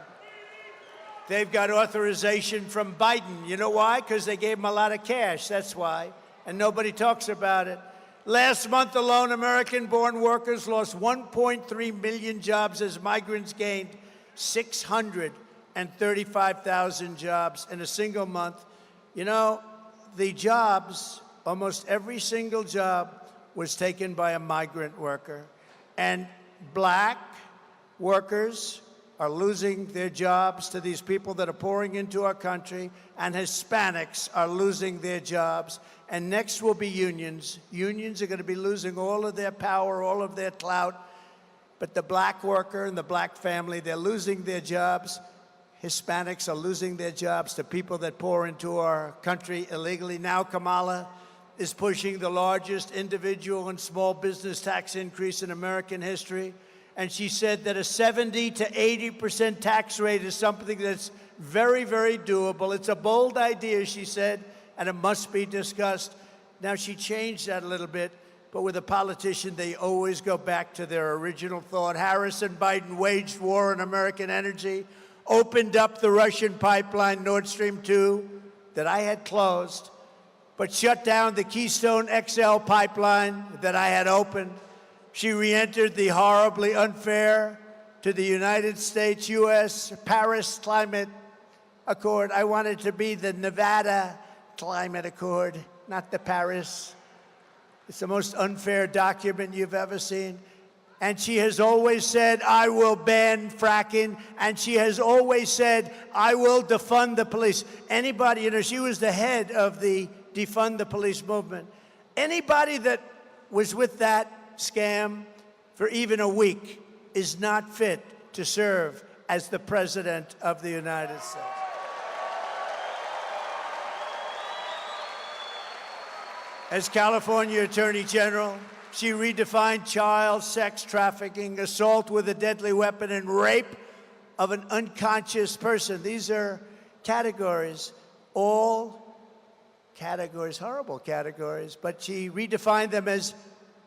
They've got authorization from Biden. You know why? Because they gave him a lot of cash. That's why. And nobody talks about it. Last month alone, American-born workers lost 1.3 million jobs as migrants gained 635,000 jobs in a single month. You know, the jobs, almost every single job was taken by a migrant worker. And black workers are losing their jobs to these people that are pouring into our country, and Hispanics are losing their jobs. And next will be unions. Unions are going to be losing all of their power, all of their clout. But the black worker and the black family, they're losing their jobs. Hispanics are losing their jobs to people that pour into our country illegally. Now Kamala is pushing the largest individual and small business tax increase in American history. And she said that a 70 to 80% tax rate is something that's very, very doable. It's a bold idea, she said, and it must be discussed. Now, she changed that a little bit, but with a politician, they always go back to their original thought. Harris and Biden waged war on American energy, opened up the Russian pipeline, Nord Stream 2, that I had closed, but shut down the Keystone XL pipeline that I had opened. She re-entered the horribly unfair to the United States, U.S. Paris Climate accord. I want it to be the Nevada Climate Accord, not the Paris. It's the most unfair document you've ever seen. And she has always said, I will ban fracking. And she has always said, I will defund the police. Anybody, she was the head of the defund the police movement. Anybody that was with that scam for even a week is not fit to serve as the President of the United States. As California Attorney General, she redefined child sex trafficking, assault with a deadly weapon, and rape of an unconscious person. These are categories, all categories, horrible categories, but she redefined them as,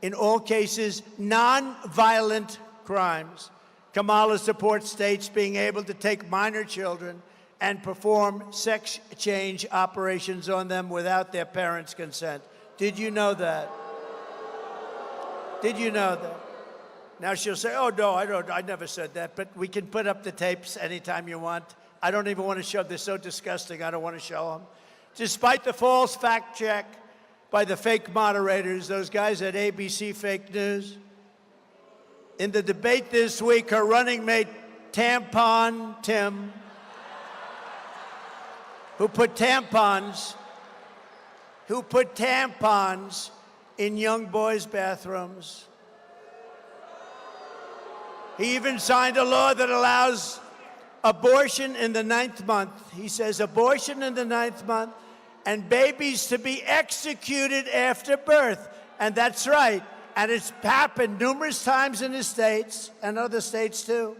in all cases, non-violent crimes. Kamala supports states being able to take minor children and perform sex change operations on them without their parents' consent. Did you know that? Did you know that? Now she'll say, oh, no, I never said that, but we can put up the tapes anytime you want. I don't even want to show, they're so disgusting, I don't want to show them. Despite the false fact check by the fake moderators, those guys at ABC Fake News, in the debate this week, her running mate, Tampon Tim, who put tampons in young boys' bathrooms. He even signed a law that allows abortion in the 9th month. He says abortion in the 9th month and babies to be executed after birth. And that's right. And it's happened numerous times in the states and other states too.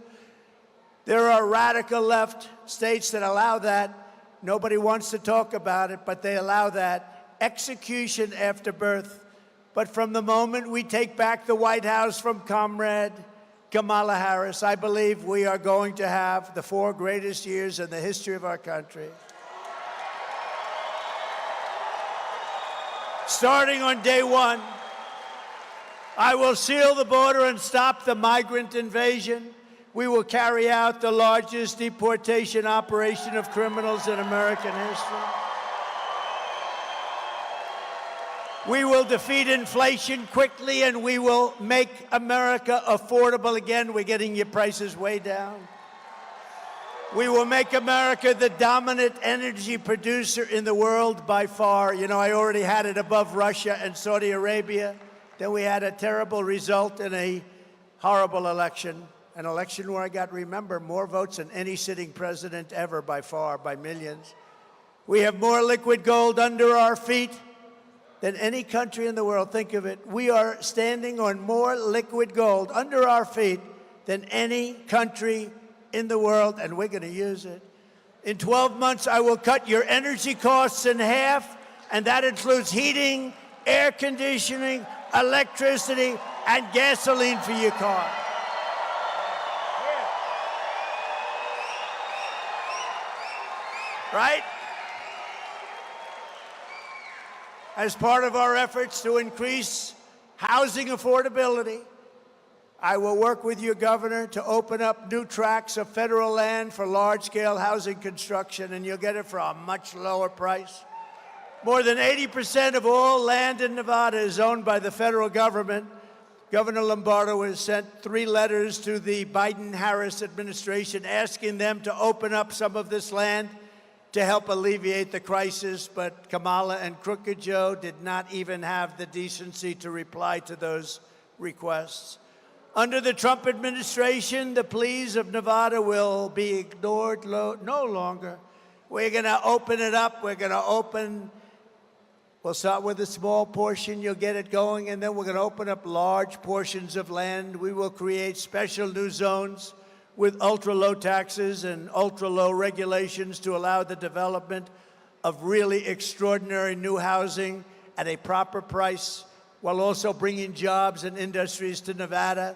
There are radical left states that allow that. Nobody wants to talk about it, but they allow that. Execution after birth. But from the moment we take back the White House from Comrade Kamala Harris, I believe we are going to have the 4 greatest years in the history of our country. Starting on day 1, I will seal the border and stop the migrant invasion. We will carry out the largest deportation operation of criminals in American history. We will defeat inflation quickly, and we will make America affordable again. We're getting your prices way down. We will make America the dominant energy producer in the world by far. I already had it above Russia and Saudi Arabia. Then we had a terrible result in a horrible election, an election where I got, remember, more votes than any sitting president ever by far, by millions. We have more liquid gold under our feet than any country in the world. Think of it. We are standing on more liquid gold under our feet than any country in the world, and we're going to use it. In 12 months, I will cut your energy costs in half, and that includes heating, air conditioning, electricity, and gasoline for your car. Right? As part of our efforts to increase housing affordability, I will work with your governor to open up new tracts of federal land for large-scale housing construction, and you'll get it for a much lower price. More than 80% of all land in Nevada is owned by the federal government. Governor Lombardo has sent 3 letters to the Biden-Harris administration asking them to open up some of this land to help alleviate the crisis, but Kamala and Crooked Joe did not even have the decency to reply to those requests. Under the Trump administration, the pleas of Nevada will be ignored no longer. We're going to open it up. We'll start with a small portion. You'll get it going, and then we're going to open up large portions of land. We will create special new zones with ultra-low taxes and ultra-low regulations to allow the development of really extraordinary new housing at a proper price, while also bringing jobs and industries to Nevada,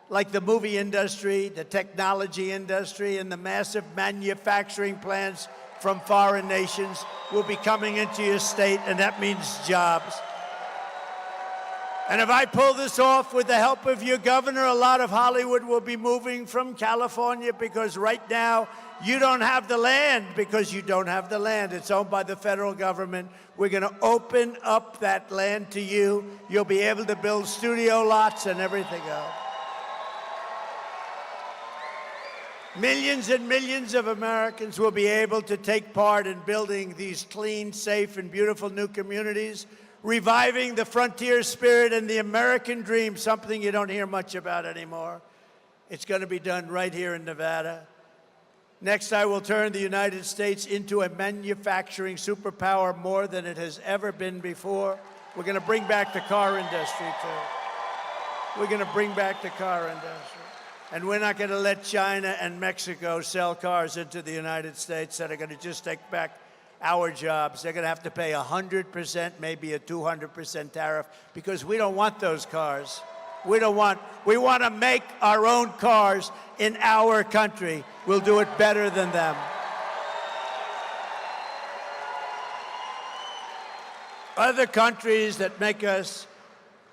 like the movie industry, the technology industry, and the massive manufacturing plants from foreign nations will be coming into your state, and that means jobs. And if I pull this off with the help of your governor, a lot of Hollywood will be moving from California, because right now you don't have the land, because you don't have the land. It's owned by the federal government. We're going to open up that land to you. You'll be able to build studio lots and everything else. Millions and millions of Americans will be able to take part in building these clean, safe, and beautiful new communities, reviving the frontier spirit and the American dream, something you don't hear much about anymore. It's going to be done right here in Nevada. Next, I will turn the United States into a manufacturing superpower more than it has ever been before. We're going to bring back the car industry, too. We're going to bring back the car industry. And we're not going to let China and Mexico sell cars into the United States that are going to just take back our jobs. They're going to have to pay 100%, maybe a 200% tariff, because we don't want those cars. We want to make our own cars in our country. We'll do it better than them. Other countries that make us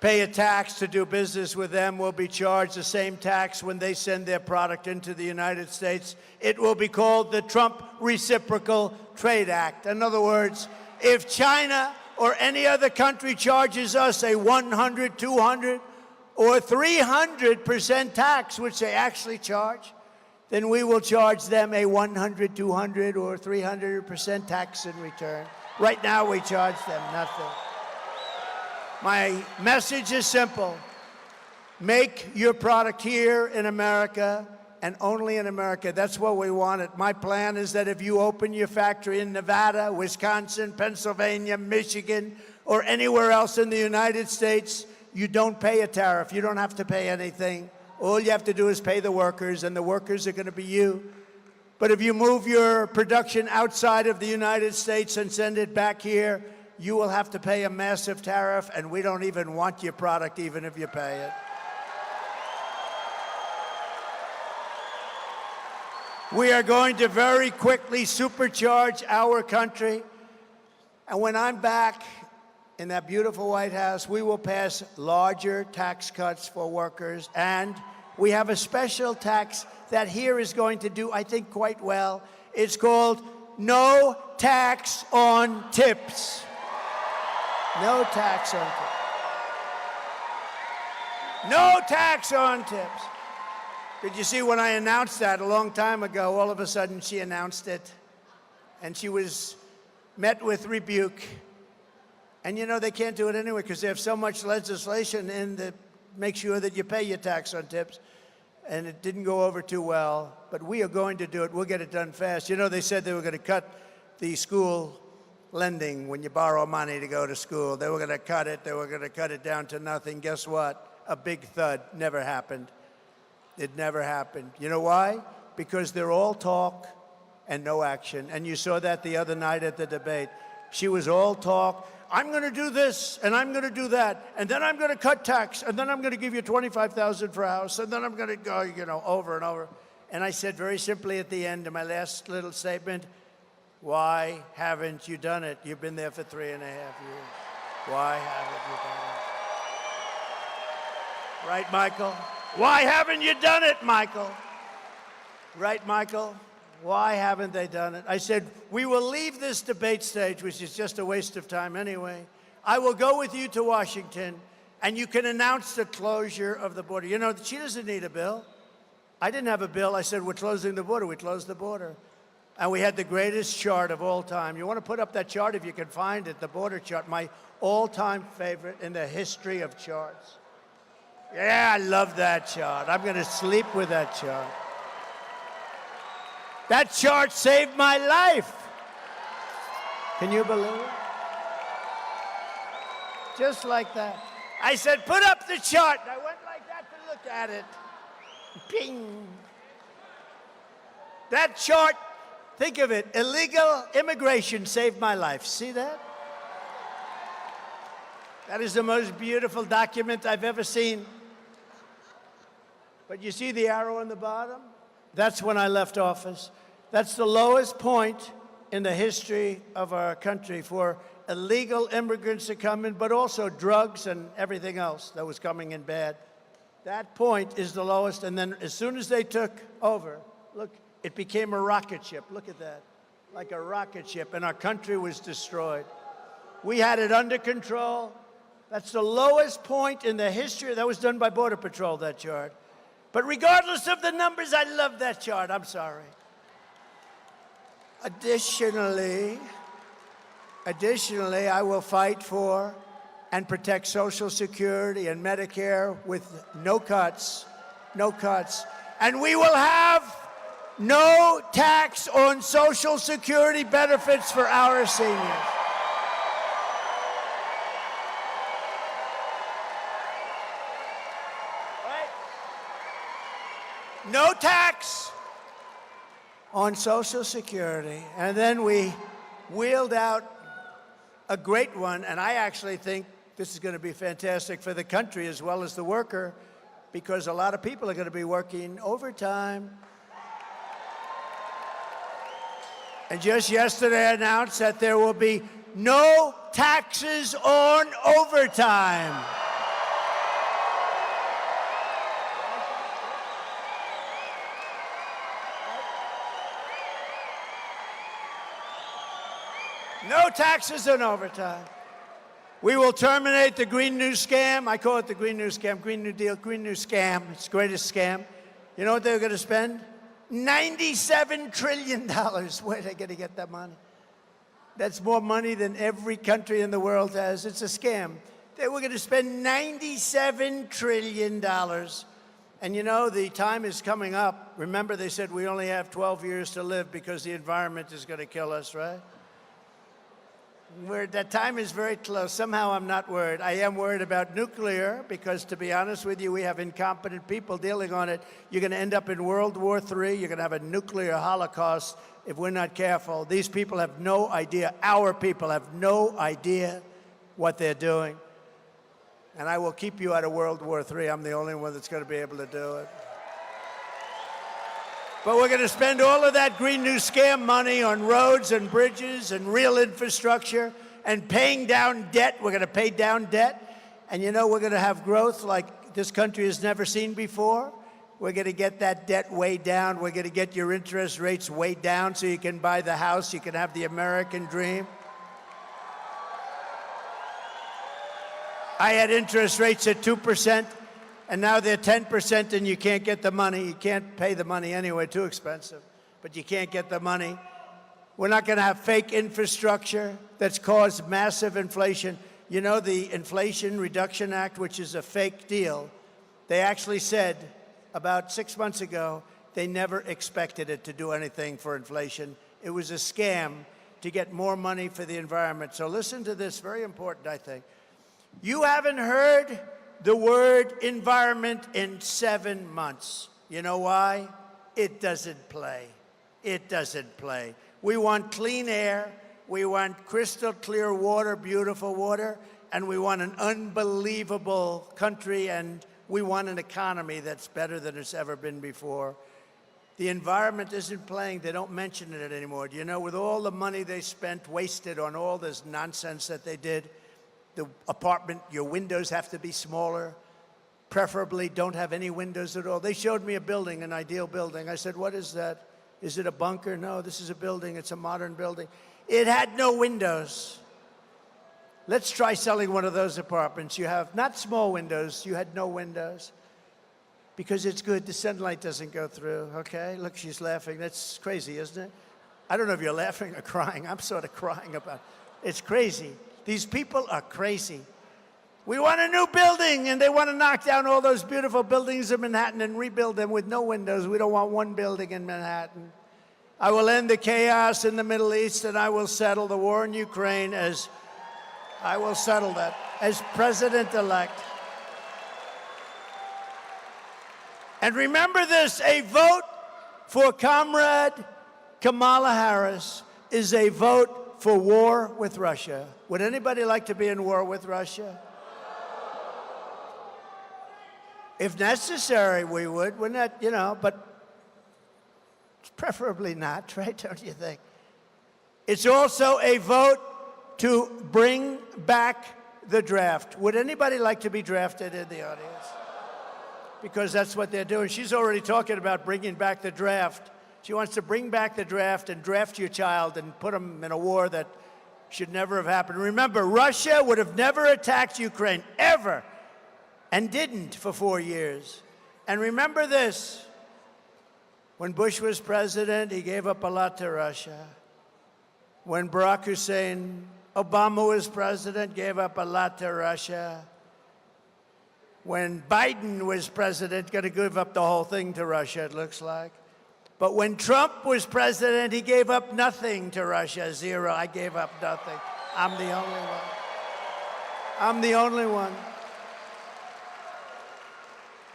pay a tax to do business with them will be charged the same tax when they send their product into the United States. It will be called the Trump Reciprocal Trade Act. In other words, if China or any other country charges us a 100, 200, or 300% tax, which they actually charge, then we will charge them a 100, 200, or 300% tax in return. Right now, we charge them nothing. My message is simple. Make your product here in America and only in America. That's what we wanted. My plan is that if you open your factory in Nevada, Wisconsin, Pennsylvania, Michigan, or anywhere else in the United States, you don't pay a tariff. You don't have to pay anything. All you have to do is pay the workers, and the workers are going to be you. But if you move your production outside of the United States and send it back here, you will have to pay a massive tariff, and we don't even want your product, even if you pay it. We are going to very quickly supercharge our country. And when I'm back in that beautiful White House, we will pass larger tax cuts for workers. And we have a special tax that here is going to do, I think, quite well. It's called no tax on tips. No tax on tips. No tax on tips. Did you see when I announced that a long time ago, all of a sudden she announced it, and she was met with rebuke. And you know, they can't do it anyway because they have so much legislation in that makes sure that you pay your tax on tips. And it didn't go over too well, but we are going to do it. We'll get it done fast. You know, they said they were going to cut the school lending when you borrow money to go to school. They were going to cut it. They were going to cut it down to nothing. Guess what? A big thud. Never happened. It never happened. You know why? Because they're all talk and no action. And you saw that the other night at the debate. She was all talk. I'm going to do this, and I'm going to do that, and then I'm going to cut tax, and then I'm going to give you $25,000 for a house, and then I'm going to go, you know, over and over. And I said very simply at the end of my last little statement, why haven't you done it? You've been there for 3.5 years. Why haven't you done it? Right, Michael? Why haven't you done it, Michael? Right, Michael? Why haven't they done it? I said, we will leave this debate stage, which is just a waste of time anyway. I will go with you to Washington, and you can announce the closure of the border. You know, she doesn't need a bill. I didn't have a bill. I said, we're closing the border. We closed the border. And we had the greatest chart of all time. You want to put up that chart if you can find it, the border chart, my all-time favorite in the history of charts. Yeah, I love that chart. I'm going to sleep with that chart. That chart saved my life. Can you believe it? Just like that. I said, put up the chart. And I went like that to look at it. Ping. That chart, think of it, illegal immigration saved my life. See that? That is the most beautiful document I've ever seen. But you see the arrow on the bottom? That's when I left office. That's the lowest point in the history of our country for illegal immigrants to come in, but also drugs and everything else that was coming in bad. That point is the lowest, and then as soon as they took over, look, it became a rocket ship. Look at that, like a rocket ship, and our country was destroyed. We had it under control. That's the lowest point in the history. That was done by Border Patrol, that chart. But regardless of the numbers, I love that chart. I'm sorry. Additionally, I will fight for and protect Social Security and Medicare with no cuts, no cuts. And we will have no tax on Social Security benefits for our seniors. Right? No tax on Social Security. And then we wheeled out a great one, and I actually think this is going to be fantastic for the country as well as the worker, because a lot of people are going to be working overtime. And just yesterday I announced that there will be no taxes on overtime. No taxes on overtime. We will terminate the Green New Scam. I call it the Green New Scam, Green New Deal, Green New Scam. It's the greatest scam. You know what they were going to spend? $97 trillion. Where are they going to get that money? That's more money than every country in the world has. It's a scam. They were going to spend $97 trillion. And you know, the time is coming up. Remember, they said we only have 12 years to live because the environment is going to kill us, right? That time is very close. Somehow I'm not worried. I am worried about nuclear because, to be honest with you, we have incompetent people dealing on it. You're going to end up in World War III. You're going to have a nuclear holocaust if we're not careful. These people have no idea. Our people have no idea what they're doing. And I will keep you out of World War III. I'm the only one that's going to be able to do it. But we're going to spend all of that Green New Scam money on roads and bridges and real infrastructure and paying down debt. We're going to pay down debt. And you know, we're going to have growth like this country has never seen before. We're going to get that debt way down. We're going to get your interest rates way down so you can buy the house. You can have the American dream. I had interest rates at 2%. And now they're 10% and you can't get the money. You can't pay the money anyway, too expensive. But you can't get the money. We're not going to have fake infrastructure that's caused massive inflation. You know, the Inflation Reduction Act, which is a fake deal, they actually said about 6 months ago they never expected it to do anything for inflation. It was a scam to get more money for the environment. So listen to this, very important, I think. You haven't heard the word environment in 7 months. You know why? It doesn't play. It doesn't play. We want clean air, we want crystal clear water, beautiful water, and we want an unbelievable country, and we want an economy that's better than it's ever been before. The environment isn't playing. They don't mention it anymore. Do you know, with all the money they spent, wasted on all this nonsense that they did, the apartment, your windows have to be smaller, preferably don't have any windows at all. They showed me a building, an ideal building. I said, what is that? Is it a bunker? No, this is a building. It's a modern building. It had no windows. Let's try selling one of those apartments. You have not small windows. You had no windows. Because it's good. The sunlight doesn't go through, okay? Look, she's laughing. That's crazy, isn't it? I don't know if you're laughing or crying. I'm sort of crying about it. It's crazy. These people are crazy. We want a new building, and they want to knock down all those beautiful buildings in Manhattan and rebuild them with no windows. We don't want one building in Manhattan. I will end the chaos in the Middle East, and I will settle the war in Ukraine as president-elect. And remember this, a vote for Comrade Kamala Harris is a vote for war with Russia. Would anybody like to be in war with Russia? If necessary, we would. We're not, you know, but preferably not, right? Don't you think? It's also a vote to bring back the draft. Would anybody like to be drafted in the audience? Because that's what they're doing. She's already talking about bringing back the draft. She wants to bring back the draft and draft your child and put them in a war that should never have happened. Remember, Russia would have never attacked Ukraine, ever, and didn't for 4 years. And remember this, when Bush was president, he gave up a lot to Russia. When Barack Hussein Obama was president, gave up a lot to Russia. When Biden was president, going to give up the whole thing to Russia, it looks like. But when Trump was president, he gave up nothing to Russia, zero. I gave up nothing. I'm the only one. I'm the only one.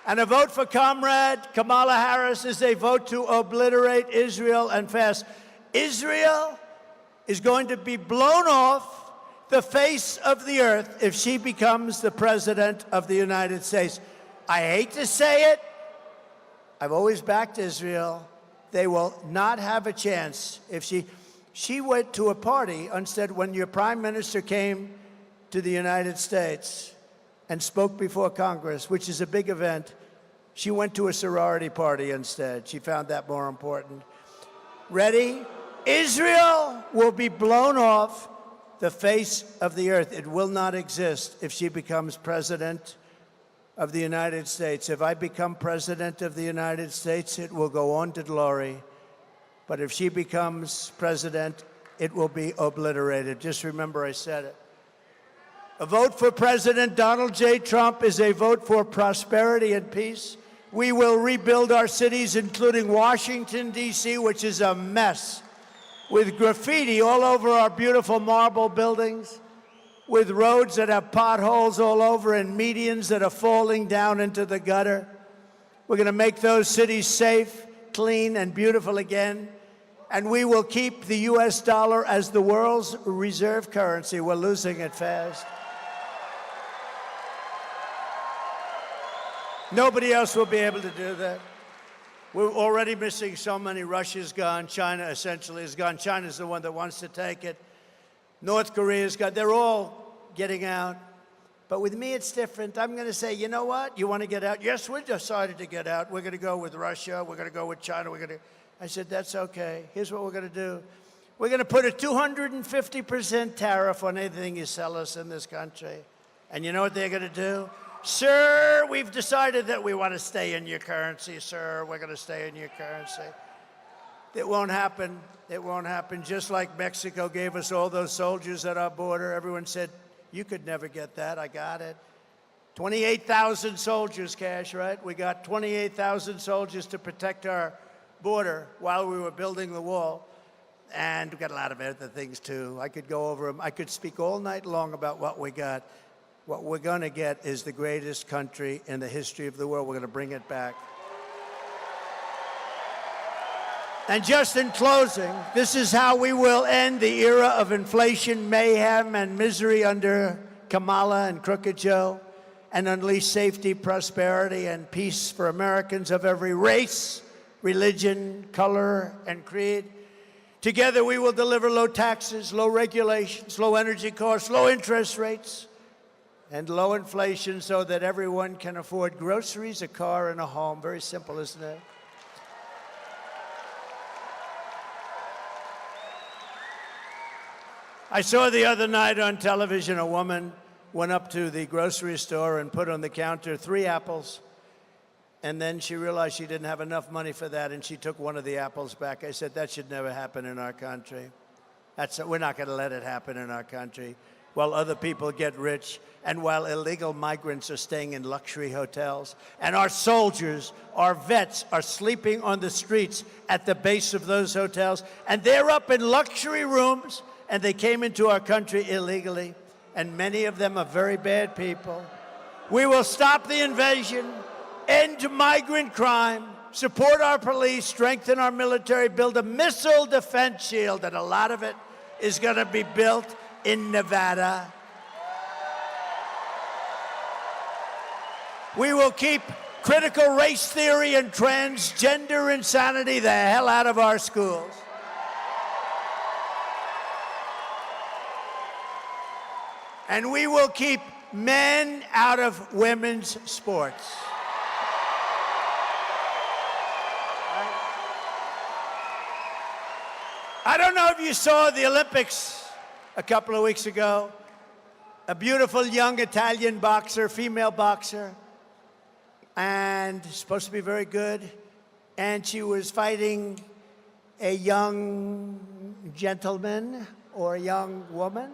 And a vote for Comrade Kamala Harris is a vote to obliterate Israel and fast. Israel is going to be blown off the face of the earth if she becomes the president of the United States. I hate to say it. I've always backed Israel. They will not have a chance if she went to a party instead when your prime minister came to the United States and spoke before Congress, which is a big event. She went to a sorority party instead. She found that more important. Ready? Israel will be blown off the face of the earth. It will not exist if she becomes president of the United States. If I become president of the United States, it will go on to glory. But if she becomes president, it will be obliterated. Just remember I said it. A vote for President Donald J. Trump is a vote for prosperity and peace. We will rebuild our cities, including Washington, D.C., which is a mess, with graffiti all over our beautiful marble buildings, with roads that have potholes all over and medians that are falling down into the gutter. We're going to make those cities safe, clean, and beautiful again. And we will keep the U.S. dollar as the world's reserve currency. We're losing it fast. Nobody else will be able to do that. We're already missing so many. Russia's gone. China essentially is gone. China's the one that wants to take it. North Korea's gone. They're all getting out. But with me, it's different. I'm going to say, you know what? You want to get out? Yes, we decided to get out. We're going to go with Russia. We're going to go with China. I said, that's okay. Here's what we're going to do. We're going to put a 250% tariff on anything you sell us in this country. And you know what they're going to do? Sir, we've decided that we want to stay in your currency, sir. We're going to stay in your currency. It won't happen. It won't happen. Just like Mexico gave us all those soldiers at our border. Everyone said, you could never get that. I got it. 28,000 soldiers, Cash, right? We got 28,000 soldiers to protect our border while we were building the wall. And we got a lot of other things, too. I could go over them. I could speak all night long about what we got. What we're going to get is the greatest country in the history of the world. We're going to bring it back. And just in closing, this is how we will end the era of inflation, mayhem, and misery under Kamala and Crooked Joe, and unleash safety, prosperity, and peace for Americans of every race, religion, color, and creed. Together, we will deliver low taxes, low regulations, low energy costs, low interest rates, and low inflation so that everyone can afford groceries, a car, and a home. Very simple, isn't it? I saw the other night on television a woman went up to the grocery store and put on the counter 3 apples. And then she realized she didn't have enough money for that, and she took one of the apples back. I said, that should never happen in our country. We're not going to let it happen in our country while other people get rich and while illegal migrants are staying in luxury hotels. And our soldiers, our vets, are sleeping on the streets at the base of those hotels. And they're up in luxury rooms, and they came into our country illegally. And many of them are very bad people. We will stop the invasion, end migrant crime, support our police, strengthen our military, build a missile defense shield, and a lot of it is going to be built in Nevada. We will keep critical race theory and transgender insanity the hell out of our schools. And we will keep men out of women's sports. I don't know if you saw the Olympics a couple of weeks ago. A beautiful young Italian boxer, female boxer, and supposed to be very good. And she was fighting a young gentleman or a young woman.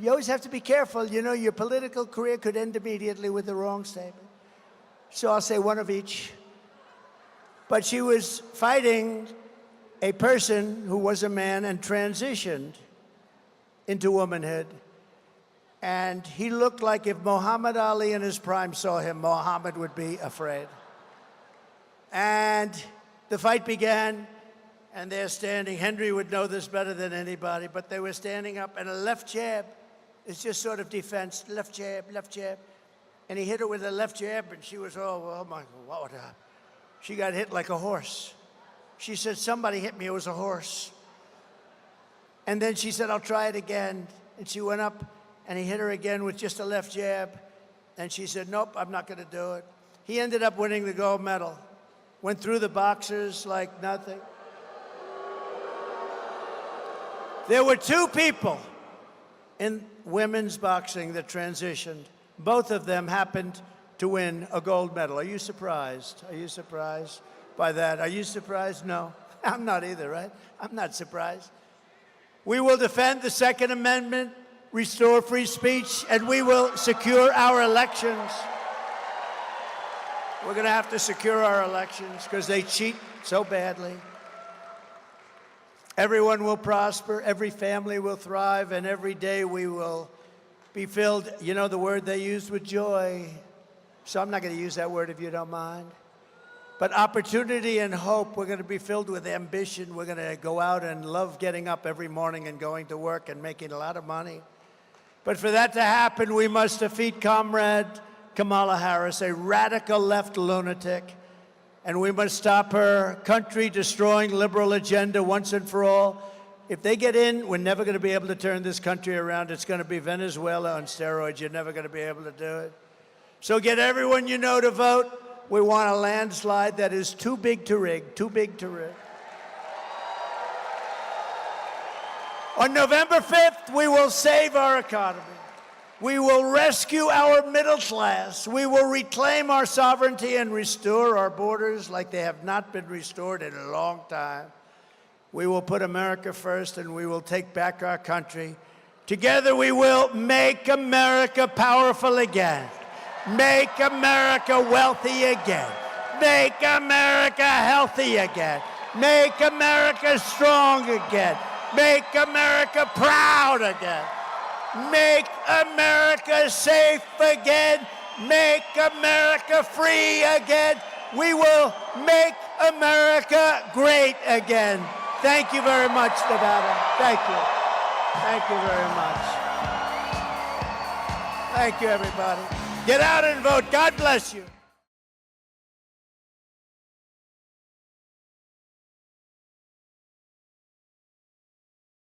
You always have to be careful. You know, your political career could end immediately with the wrong statement. So I'll say one of each. But she was fighting a person who was a man and transitioned into womanhood. And he looked like if Muhammad Ali in his prime saw him, Muhammad would be afraid. And the fight began, and they're standing. Henry would know this better than anybody, but they were standing up, and a left jab is just sort of defense. Left jab, left jab. And he hit her with a left jab, and she was, oh my, what happened? She got hit like a horse. She said, somebody hit me, it was a horse. And then she said, I'll try it again. And she went up, and he hit her again with just a left jab. And she said, nope, I'm not gonna do it. He ended up winning the gold medal. Went through the boxers like nothing. There were two people in women's boxing that transitioned. Both of them happened to win a gold medal. Are you surprised? Are you surprised by that? Are you surprised? No, I'm not either, right? I'm not surprised. We will defend the Second Amendment, restore free speech, and we will secure our elections. We're going to have to secure our elections because they cheat so badly. Everyone will prosper, every family will thrive, and every day we will be filled, you know the word they used, with joy. So I'm not going to use that word if you don't mind. But opportunity and hope, we're going to be filled with ambition. We're going to go out and love getting up every morning and going to work and making a lot of money. But for that to happen, we must defeat Comrade Kamala Harris, a radical left lunatic, and we must stop her country-destroying liberal agenda once and for all. If they get in, we're never going to be able to turn this country around. It's going to be Venezuela on steroids. You're never going to be able to do it. So get everyone you know to vote. We want a landslide that is too big to rig, too big to rig. On November 5th, we will save our economy. We will rescue our middle class. We will reclaim our sovereignty and restore our borders like they have not been restored in a long time. We will put America first, and we will take back our country. Together we will make America powerful again. Make America wealthy again. Make America healthy again. Make America strong again. Make America proud again. Make America safe again. Make America free again. We will make America great again. Thank you very much, Nevada. Thank you. Thank you very much. Thank you, everybody. Get out and vote. God bless you.